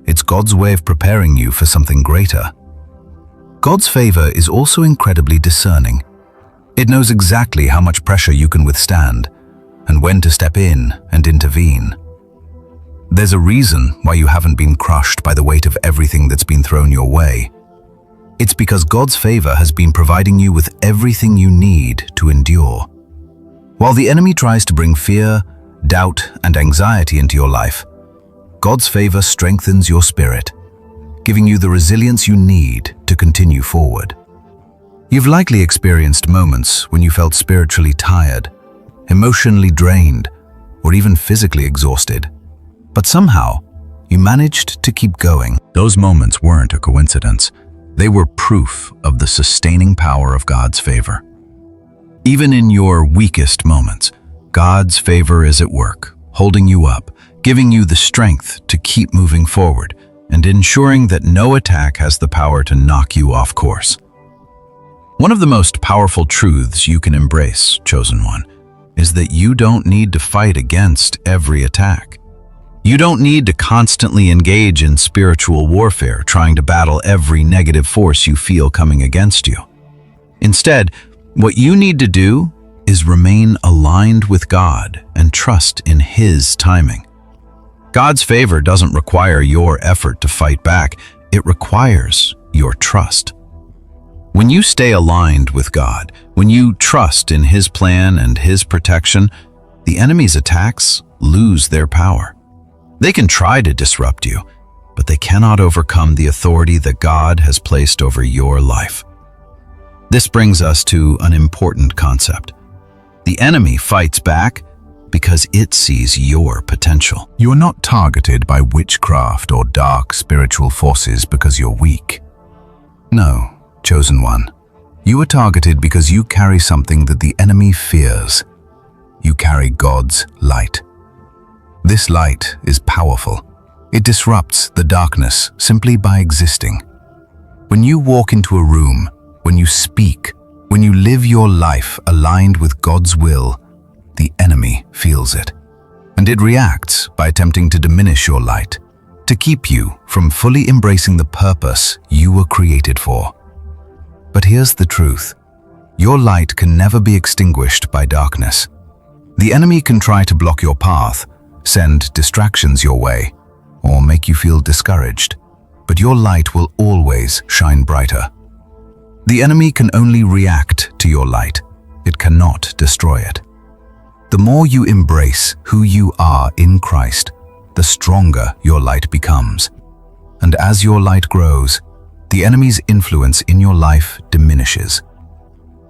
it's God's way of preparing you for something greater. God's favor is also incredibly discerning. It knows exactly how much pressure you can withstand and when to step in and intervene. There's a reason why you haven't been crushed by the weight of everything that's been thrown your way. It's because God's favor has been providing you with everything you need to endure. While the enemy tries to bring fear, doubt, and anxiety into your life, God's favor strengthens your spirit, giving you the resilience you need to continue forward. You've likely experienced moments when you felt spiritually tired, emotionally drained, or even physically exhausted. But somehow, you managed to keep going. Those moments weren't a coincidence. They were proof of the sustaining power of God's favor. Even in your weakest moments, God's favor is at work, holding you up, giving you the strength to keep moving forward, and ensuring that no attack has the power to knock you off course. One of the most powerful truths you can embrace, chosen one, is that you don't need to fight against every attack. You don't need to constantly engage in spiritual warfare, trying to battle every negative force you feel coming against you. Instead, what you need to do is remain aligned with God and trust in His timing. God's favor doesn't require your effort to fight back, it requires your trust. When you stay aligned with God, when you trust in His plan and His protection, the enemy's attacks lose their power. They can try to disrupt you, but they cannot overcome the authority that God has placed over your life. This brings us to an important concept. The enemy fights back because it sees your potential. You are not targeted by witchcraft or dark spiritual forces because you're weak. No, chosen one. You are targeted because you carry something that the enemy fears. You carry God's light. This light is powerful. It disrupts the darkness simply by existing. When you walk into a room, when you speak, when you live your life aligned with God's will, the enemy feels it. And it reacts by attempting to diminish your light, to keep you from fully embracing the purpose you were created for. But here's the truth. Your light can never be extinguished by darkness. The enemy can try to block your path, send distractions your way, or make you feel discouraged, but your light will always shine brighter. The enemy can only react to your light. It cannot destroy it. The more you embrace who you are in Christ, the stronger your light becomes. And as your light grows, the enemy's influence in your life diminishes.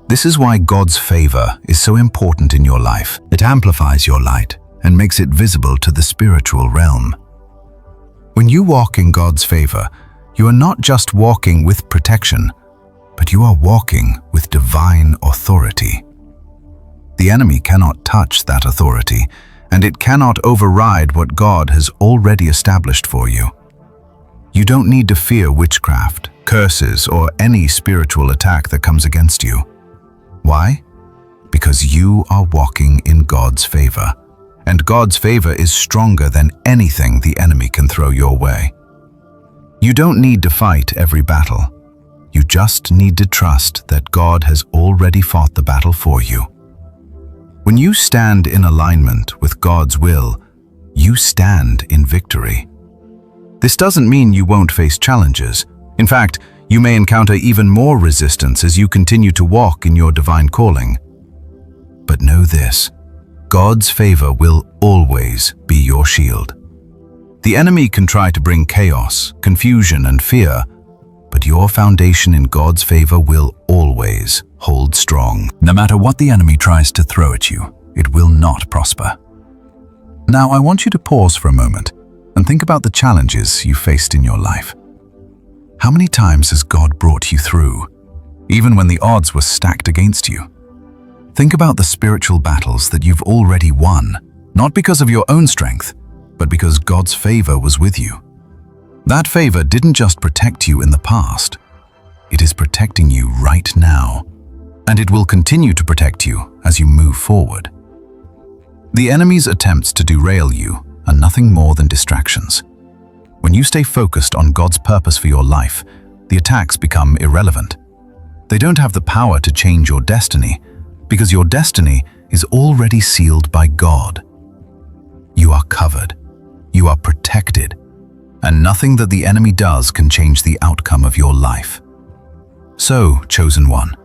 This is why God's favor is so important in your life. It amplifies your light and makes it visible to the spiritual realm. When you walk in God's favor, you are not just walking with protection, but you are walking with divine authority. The enemy cannot touch that authority, and it cannot override what God has already established for you. You don't need to fear witchcraft, curses, or any spiritual attack that comes against you. Why? Because you are walking in God's favor, and God's favor is stronger than anything the enemy can throw your way. You don't need to fight every battle. You just need to trust that God has already fought the battle for you. When you stand in alignment with God's will, you stand in victory. This doesn't mean you won't face challenges. In fact, you may encounter even more resistance as you continue to walk in your divine calling. But know this, God's favor will always be your shield. The enemy can try to bring chaos, confusion, and fear, but your foundation in God's favor will always hold strong. No matter what the enemy tries to throw at you, it will not prosper. Now, I want you to pause for a moment and think about the challenges you faced in your life. How many times has God brought you through, even when the odds were stacked against you? Think about the spiritual battles that you've already won, not because of your own strength, but because God's favor was with you. That favor didn't just protect you in the past, it is protecting you right now, and it will continue to protect you as you move forward. The enemy's attempts to derail you are nothing more than distractions. When you stay focused on God's purpose for your life, the attacks become irrelevant. They don't have the power to change your destiny, because your destiny is already sealed by God. You are covered, you are protected, and nothing that the enemy does can change the outcome of your life. So, chosen one,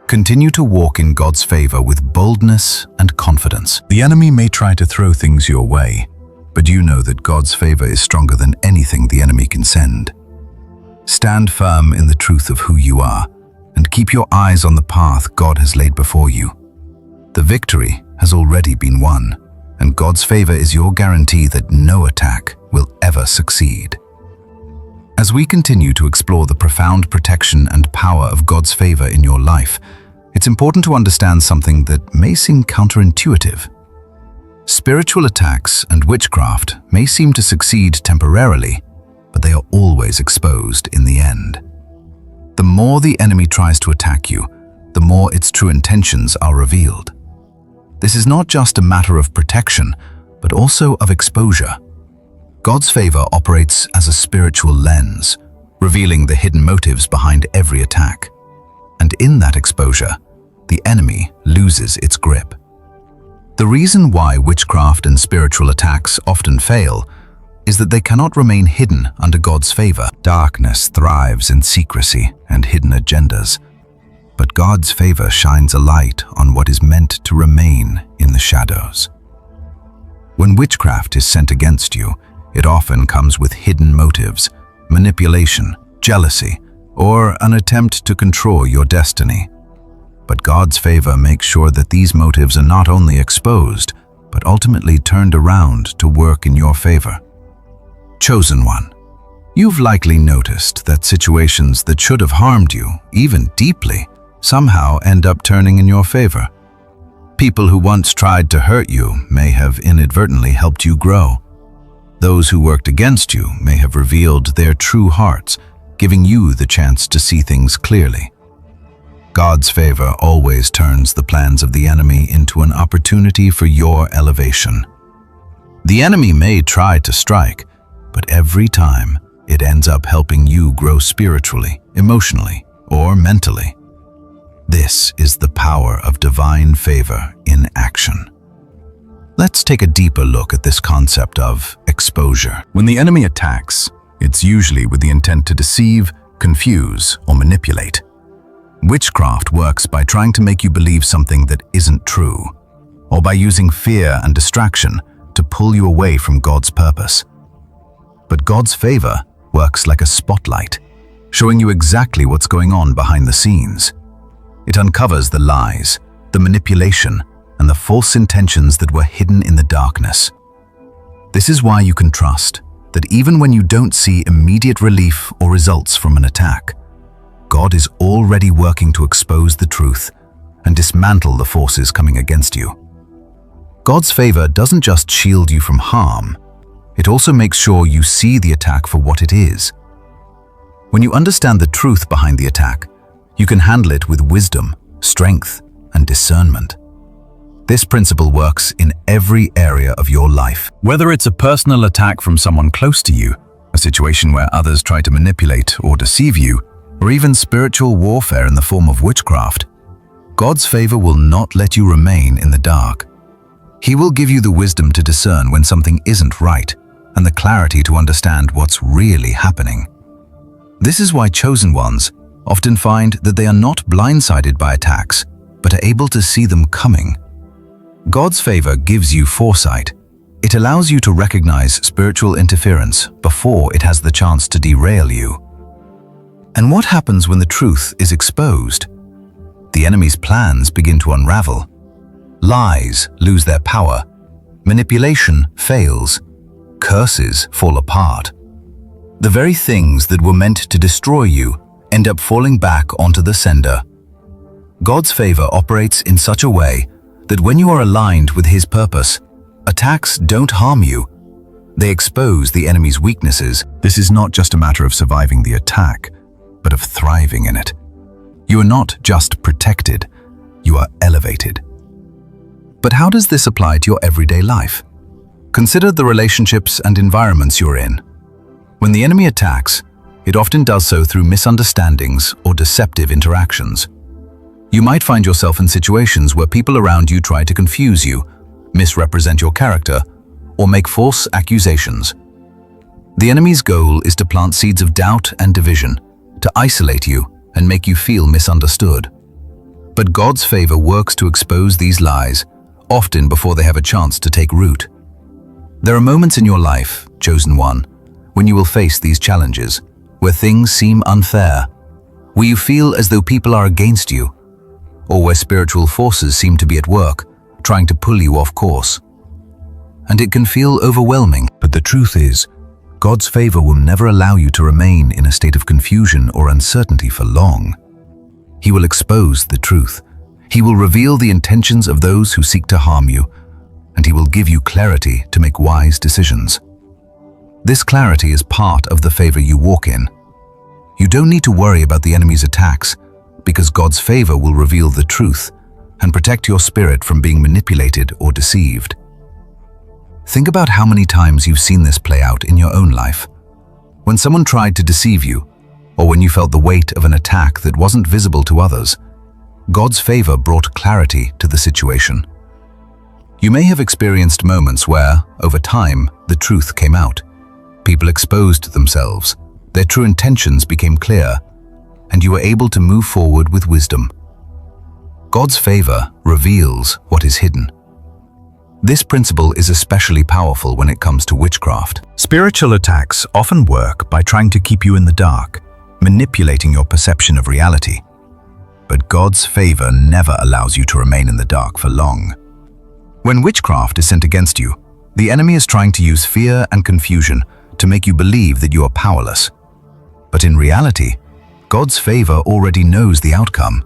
continue to walk in God's favor with boldness and confidence. The enemy may try to throw things your way, but you know that God's favor is stronger than anything the enemy can send. Stand firm in the truth of who you are, and keep your eyes on the path God has laid before you. The victory has already been won, and God's favor is your guarantee that no attack will ever succeed. As we continue to explore the profound protection and power of God's favor in your life, it's important to understand something that may seem counterintuitive. Spiritual attacks and witchcraft may seem to succeed temporarily, but they are always exposed in the end. The more the enemy tries to attack you, the more its true intentions are revealed. This is not just a matter of protection, but also of exposure. God's favor operates as a spiritual lens, revealing the hidden motives behind every attack. And in that exposure, the enemy loses its grip. The reason why witchcraft and spiritual attacks often fail is that they cannot remain hidden under God's favor. Darkness thrives in secrecy and hidden agendas, but God's favor shines a light on what is meant to remain in the shadows. When witchcraft is sent against you, it often comes with hidden motives, manipulation, jealousy, or an attempt to control your destiny. But God's favor makes sure that these motives are not only exposed, but ultimately turned around to work in your favor. Chosen one, you've likely noticed that situations that should have harmed you, even deeply, somehow end up turning in your favor. People who once tried to hurt you may have inadvertently helped you grow. Those who worked against you may have revealed their true hearts, giving you the chance to see things clearly. God's favor always turns the plans of the enemy into an opportunity for your elevation. The enemy may try to strike, but every time it ends up helping you grow spiritually, emotionally, or mentally. This is the power of divine favor in action. Let's take a deeper look at this concept of exposure. When the enemy attacks, it's usually with the intent to deceive, confuse, or manipulate. Witchcraft works by trying to make you believe something that isn't true, or by using fear and distraction to pull you away from God's purpose. But God's favor works like a spotlight, showing you exactly what's going on behind the scenes. It uncovers the lies, the manipulation, and the false intentions that were hidden in the darkness. This is why you can trust that even when you don't see immediate relief or results from an attack, God is already working to expose the truth and dismantle the forces coming against you. God's favor doesn't just shield you from harm, it also makes sure you see the attack for what it is. When you understand the truth behind the attack, you can handle it with wisdom, strength, and discernment. This principle works in every area of your life. Whether it's a personal attack from someone close to you, a situation where others try to manipulate or deceive you, or even spiritual warfare in the form of witchcraft, God's favor will not let you remain in the dark. He will give you the wisdom to discern when something isn't right and the clarity to understand what's really happening. This is why chosen ones often find that they are not blindsided by attacks, but are able to see them coming. God's favor gives you foresight. It allows you to recognize spiritual interference before it has the chance to derail you. And what happens when the truth is exposed? The enemy's plans begin to unravel. Lies lose their power. Manipulation fails. Curses fall apart. The very things that were meant to destroy you end up falling back onto the sender. God's favor operates in such a way that when you are aligned with His purpose, attacks don't harm you. They expose the enemy's weaknesses. This is not just a matter of surviving the attack, but of thriving in it. You are not just protected, you are elevated. But how does this apply to your everyday life? Consider the relationships and environments you're in. When the enemy attacks, it often does so through misunderstandings or deceptive interactions. You might find yourself in situations where people around you try to confuse you, misrepresent your character, or make false accusations. The enemy's goal is to plant seeds of doubt and division, to isolate you and make you feel misunderstood. But God's favor works to expose these lies, often before they have a chance to take root. There are moments in your life, chosen one, when you will face these challenges, where things seem unfair, where you feel as though people are against you, or where spiritual forces seem to be at work, trying to pull you off course. And it can feel overwhelming, but the truth is, God's favor will never allow you to remain in a state of confusion or uncertainty for long. He will expose the truth. He will reveal the intentions of those who seek to harm you, and He will give you clarity to make wise decisions. This clarity is part of the favor you walk in. You don't need to worry about the enemy's attacks, because God's favor will reveal the truth and protect your spirit from being manipulated or deceived. Think about how many times you've seen this play out in your own life. When someone tried to deceive you, or when you felt the weight of an attack that wasn't visible to others, God's favor brought clarity to the situation. You may have experienced moments where, over time, the truth came out. People exposed themselves, their true intentions became clear, and you were able to move forward with wisdom. God's favor reveals what is hidden. This principle is especially powerful when it comes to witchcraft. Spiritual attacks often work by trying to keep you in the dark, manipulating your perception of reality. But God's favor never allows you to remain in the dark for long. When witchcraft is sent against you, the enemy is trying to use fear and confusion to make you believe that you are powerless. But in reality, God's favor already knows the outcome.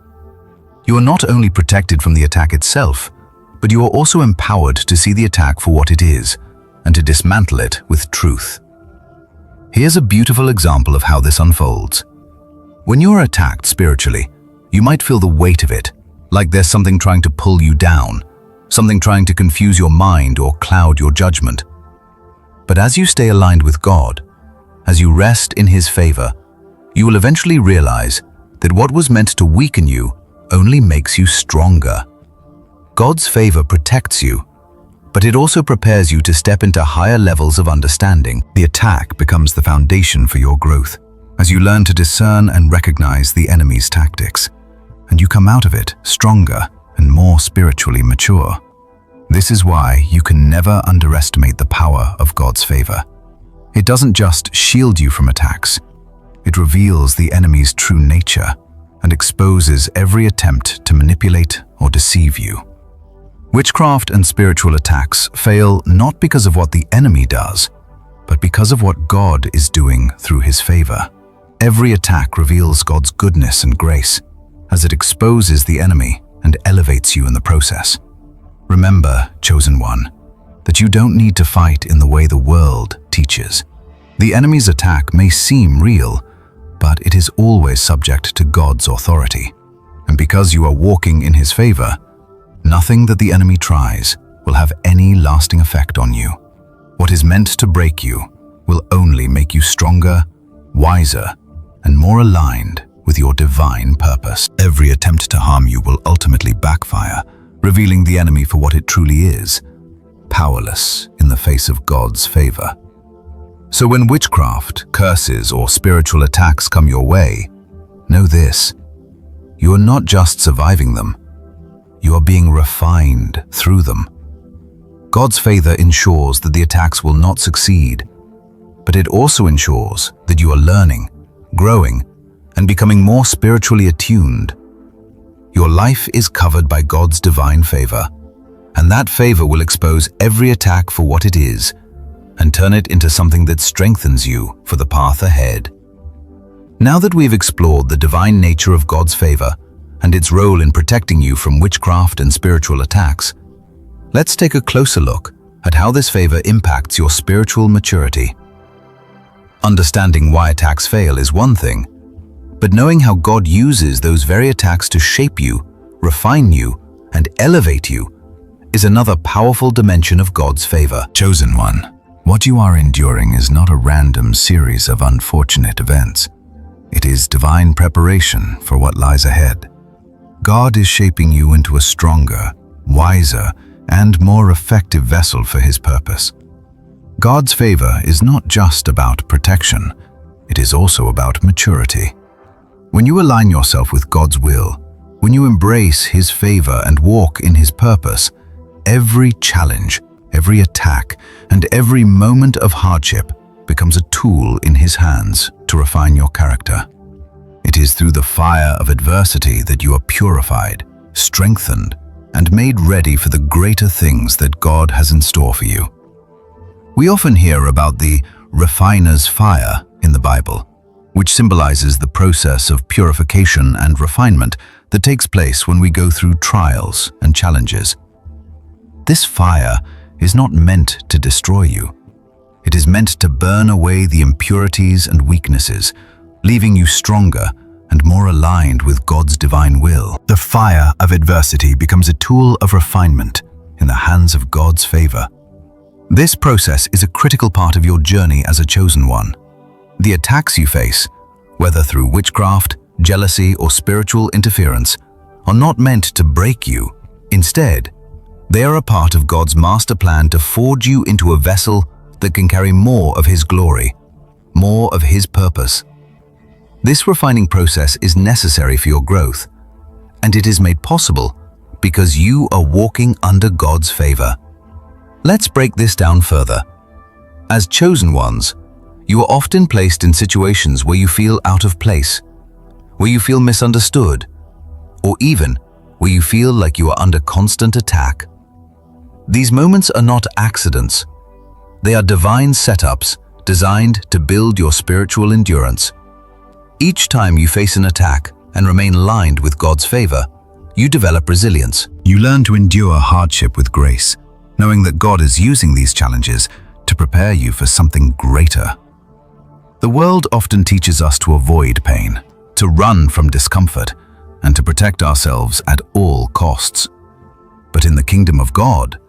You are not only protected from the attack itself, but you are also empowered to see the attack for what it is and to dismantle it with truth. Here's a beautiful example of how this unfolds. When you are attacked spiritually, you might feel the weight of it, like there's something trying to pull you down, something trying to confuse your mind or cloud your judgment. But as you stay aligned with God, as you rest in His favor, you will eventually realize that what was meant to weaken you only makes you stronger. God's favor protects you, but it also prepares you to step into higher levels of understanding. The attack becomes the foundation for your growth, as you learn to discern and recognize the enemy's tactics, and you come out of it stronger and more spiritually mature. This is why you can never underestimate the power of God's favor. It doesn't just shield you from attacks, it reveals the enemy's true nature and exposes every attempt to manipulate or deceive you. Witchcraft and spiritual attacks fail not because of what the enemy does, but because of what God is doing through His favor. Every attack reveals God's goodness and grace, as it exposes the enemy and elevates you in the process. Remember, chosen one, that you don't need to fight in the way the world teaches. The enemy's attack may seem real, but it is always subject to God's authority. And because you are walking in His favor, nothing that the enemy tries will have any lasting effect on you. What is meant to break you will only make you stronger, wiser, and more aligned with your divine purpose. Every attempt to harm you will ultimately backfire, revealing the enemy for what it truly is, powerless in the face of God's favor. So when witchcraft, curses, or spiritual attacks come your way, know this: you are not just surviving them, you are being refined through them. God's favor ensures that the attacks will not succeed, but it also ensures that you are learning, growing, and becoming more spiritually attuned. Your life is covered by God's divine favor, and that favor will expose every attack for what it is and turn it into something that strengthens you for the path ahead. Now that we've explored the divine nature of God's favor and its role in protecting you from witchcraft and spiritual attacks, let's take a closer look at how this favor impacts your spiritual maturity. Understanding why attacks fail is one thing, but knowing how God uses those very attacks to shape you, refine you, and elevate you is another powerful dimension of God's favor. Chosen one, what you are enduring is not a random series of unfortunate events. It is divine preparation for what lies ahead. God is shaping you into a stronger, wiser, and more effective vessel for His purpose. God's favor is not just about protection, it is also about maturity. When you align yourself with God's will, when you embrace His favor and walk in His purpose, every challenge, every attack, and every moment of hardship becomes a tool in His hands to refine your character. It is through the fire of adversity that you are purified, strengthened, and made ready for the greater things that God has in store for you. We often hear about the refiner's fire in the Bible, which symbolizes the process of purification and refinement that takes place when we go through trials and challenges. This fire is not meant to destroy you. It is meant to burn away the impurities and weaknesses, leaving you stronger and more aligned with God's divine will. The fire of adversity becomes a tool of refinement in the hands of God's favor. This process is a critical part of your journey as a chosen one. The attacks you face, whether through witchcraft, jealousy, or spiritual interference, are not meant to break you. Instead, they are a part of God's master plan to forge you into a vessel that can carry more of His glory, more of His purpose. This refining process is necessary for your growth, and it is made possible because you are walking under God's favor. Let's break this down further. As chosen ones, you are often placed in situations where you feel out of place, where you feel misunderstood, or even where you feel like you are under constant attack. These moments are not accidents. They are divine setups designed to build your spiritual endurance. Each time you face an attack and remain aligned with God's favor, you develop resilience. You learn to endure hardship with grace, knowing that God is using these challenges to prepare you for something greater. The world often teaches us to avoid pain, to run from discomfort, and to protect ourselves at all costs. But in the kingdom of God,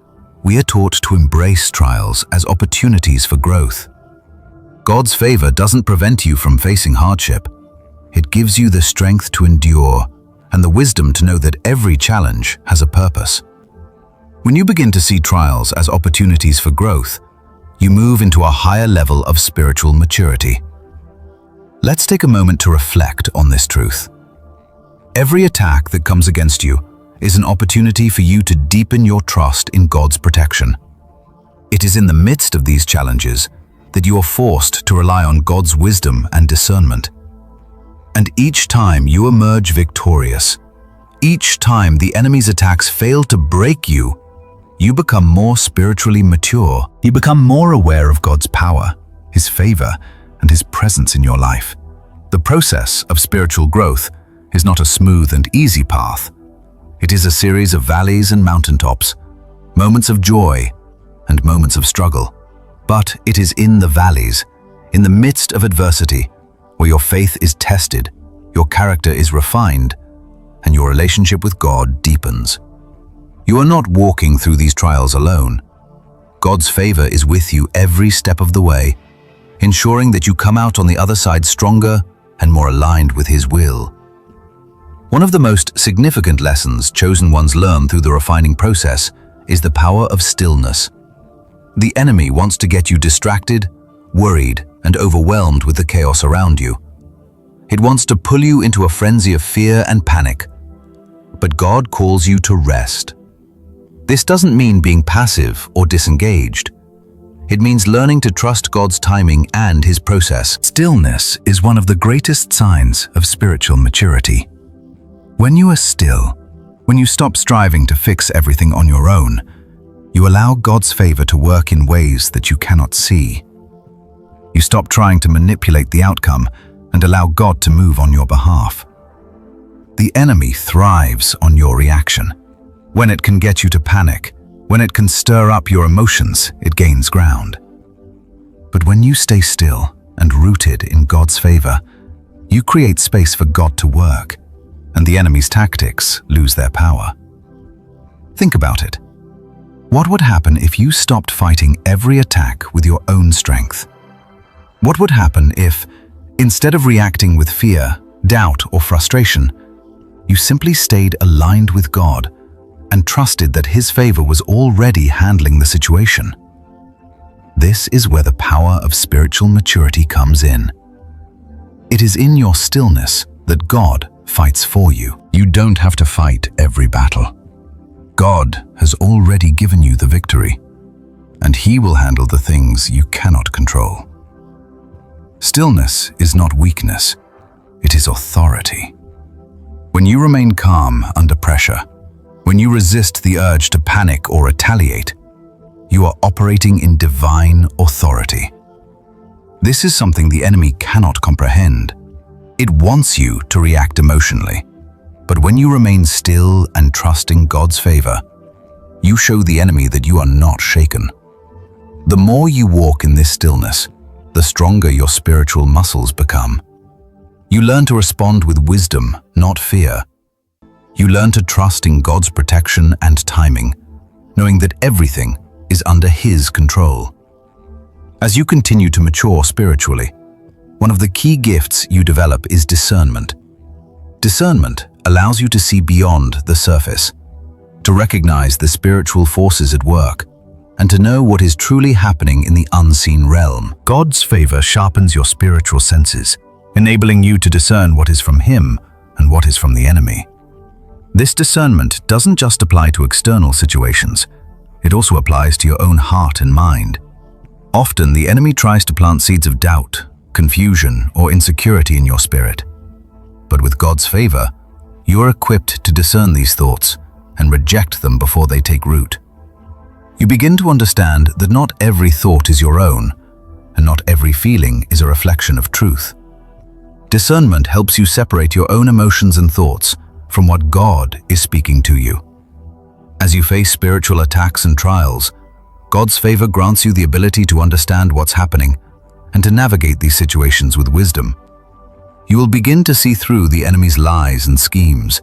we are taught to embrace trials as opportunities for growth. God's favor doesn't prevent you from facing hardship. It gives you the strength to endure and the wisdom to know that every challenge has a purpose. When you begin to see trials as opportunities for growth, you move into a higher level of spiritual maturity. Let's take a moment to reflect on this truth. Every attack that comes against you is an opportunity for you to deepen your trust in God's protection. It is in the midst of these challenges that you are forced to rely on God's wisdom and discernment. And each time you emerge victorious, each time the enemy's attacks fail to break you, you become more spiritually mature. You become more aware of God's power, His favor, and His presence in your life. The process of spiritual growth is not a smooth and easy path. It is a series of valleys and mountaintops, moments of joy and moments of struggle. But it is in the valleys, in the midst of adversity, where your faith is tested, your character is refined, and your relationship with God deepens. You are not walking through these trials alone. God's favor is with you every step of the way, ensuring that you come out on the other side stronger and more aligned with His will. One of the most significant lessons chosen ones learn through the refining process is the power of stillness. The enemy wants to get you distracted, worried, and overwhelmed with the chaos around you. It wants to pull you into a frenzy of fear and panic. But God calls you to rest. This doesn't mean being passive or disengaged. It means learning to trust God's timing and His process. Stillness is one of the greatest signs of spiritual maturity. When you are still, when you stop striving to fix everything on your own, you allow God's favor to work in ways that you cannot see. You stop trying to manipulate the outcome and allow God to move on your behalf. The enemy thrives on your reaction. When it can get you to panic, when it can stir up your emotions, it gains ground. But when you stay still and rooted in God's favor, you create space for God to work, and the enemy's tactics lose their power. Think about it. What would happen if you stopped fighting every attack with your own strength? What would happen if, instead of reacting with fear, doubt, or frustration, you simply stayed aligned with God and trusted that His favor was already handling the situation? This is where the power of spiritual maturity comes in. It is in your stillness that God fights for you. You don't have to fight every battle. God has already given you the victory, and He will handle the things you cannot control. Stillness is not weakness, it is authority. When you remain calm under pressure, when you resist the urge to panic or retaliate, you are operating in divine authority. This is something the enemy cannot comprehend. It wants you to react emotionally. But when you remain still and trusting God's favor, you show the enemy that you are not shaken. The more you walk in this stillness, the stronger your spiritual muscles become. You learn to respond with wisdom, not fear. You learn to trust in God's protection and timing, knowing that everything is under His control. As you continue to mature spiritually, one of the key gifts you develop is discernment. Discernment allows you to see beyond the surface, to recognize the spiritual forces at work, and to know what is truly happening in the unseen realm. God's favor sharpens your spiritual senses, enabling you to discern what is from Him and what is from the enemy. This discernment doesn't just apply to external situations, it also applies to your own heart and mind. Often the enemy tries to plant seeds of doubt, confusion, or insecurity in your spirit. But with God's favor, you are equipped to discern these thoughts and reject them before they take root. You begin to understand that not every thought is your own, and not every feeling is a reflection of truth. Discernment helps you separate your own emotions and thoughts from what God is speaking to you. As you face spiritual attacks and trials, God's favor grants you the ability to understand what's happening and to navigate these situations with wisdom. You will begin to see through the enemy's lies and schemes,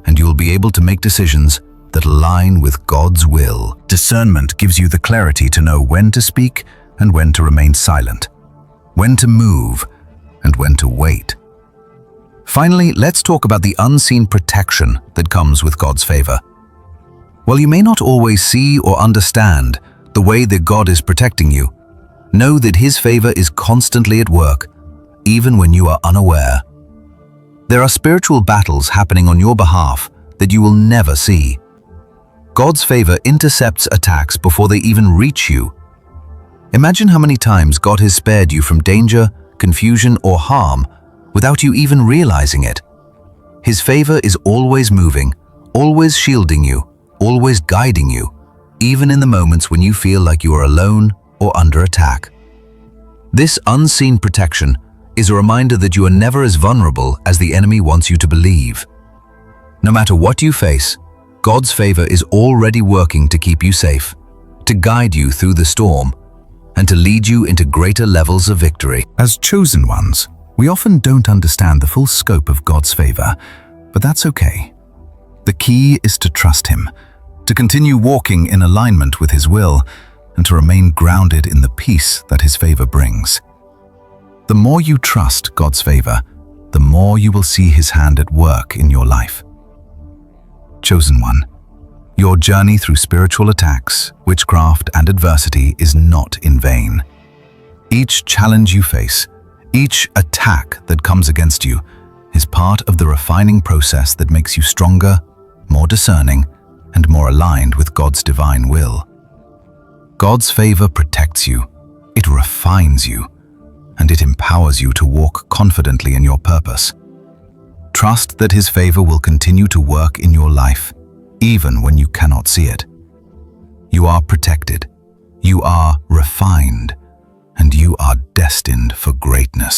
and you will be able to make decisions that align with God's will. Discernment gives you the clarity to know when to speak and when to remain silent, when to move and when to wait. Finally, let's talk about the unseen protection that comes with God's favor. While you may not always see or understand the way that God is protecting you, know that His favor is constantly at work, even when you are unaware. There are spiritual battles happening on your behalf that you will never see. God's favor intercepts attacks before they even reach you. Imagine how many times God has spared you from danger, confusion, or harm without you even realizing it. His favor is always moving, always shielding you, always guiding you, even in the moments when you feel like you are alone or under attack. This unseen protection is a reminder that you are never as vulnerable as the enemy wants you to believe. No matter what you face, God's favor is already working to keep you safe, to guide you through the storm, and to lead you into greater levels of victory. As chosen ones, we often don't understand the full scope of God's favor, but that's okay. The key is to trust Him, to continue walking in alignment with His will, and to remain grounded in the peace that His favor brings. The more you trust God's favor, the more you will see His hand at work in your life. Chosen one, your journey through spiritual attacks, witchcraft, and adversity is not in vain. Each challenge you face, each attack that comes against you, is part of the refining process that makes you stronger, more discerning, and more aligned with God's divine will. God's favor protects you, it refines you, and it empowers you to walk confidently in your purpose. Trust that His favor will continue to work in your life, even when you cannot see it. You are protected, you are refined, and you are destined for greatness.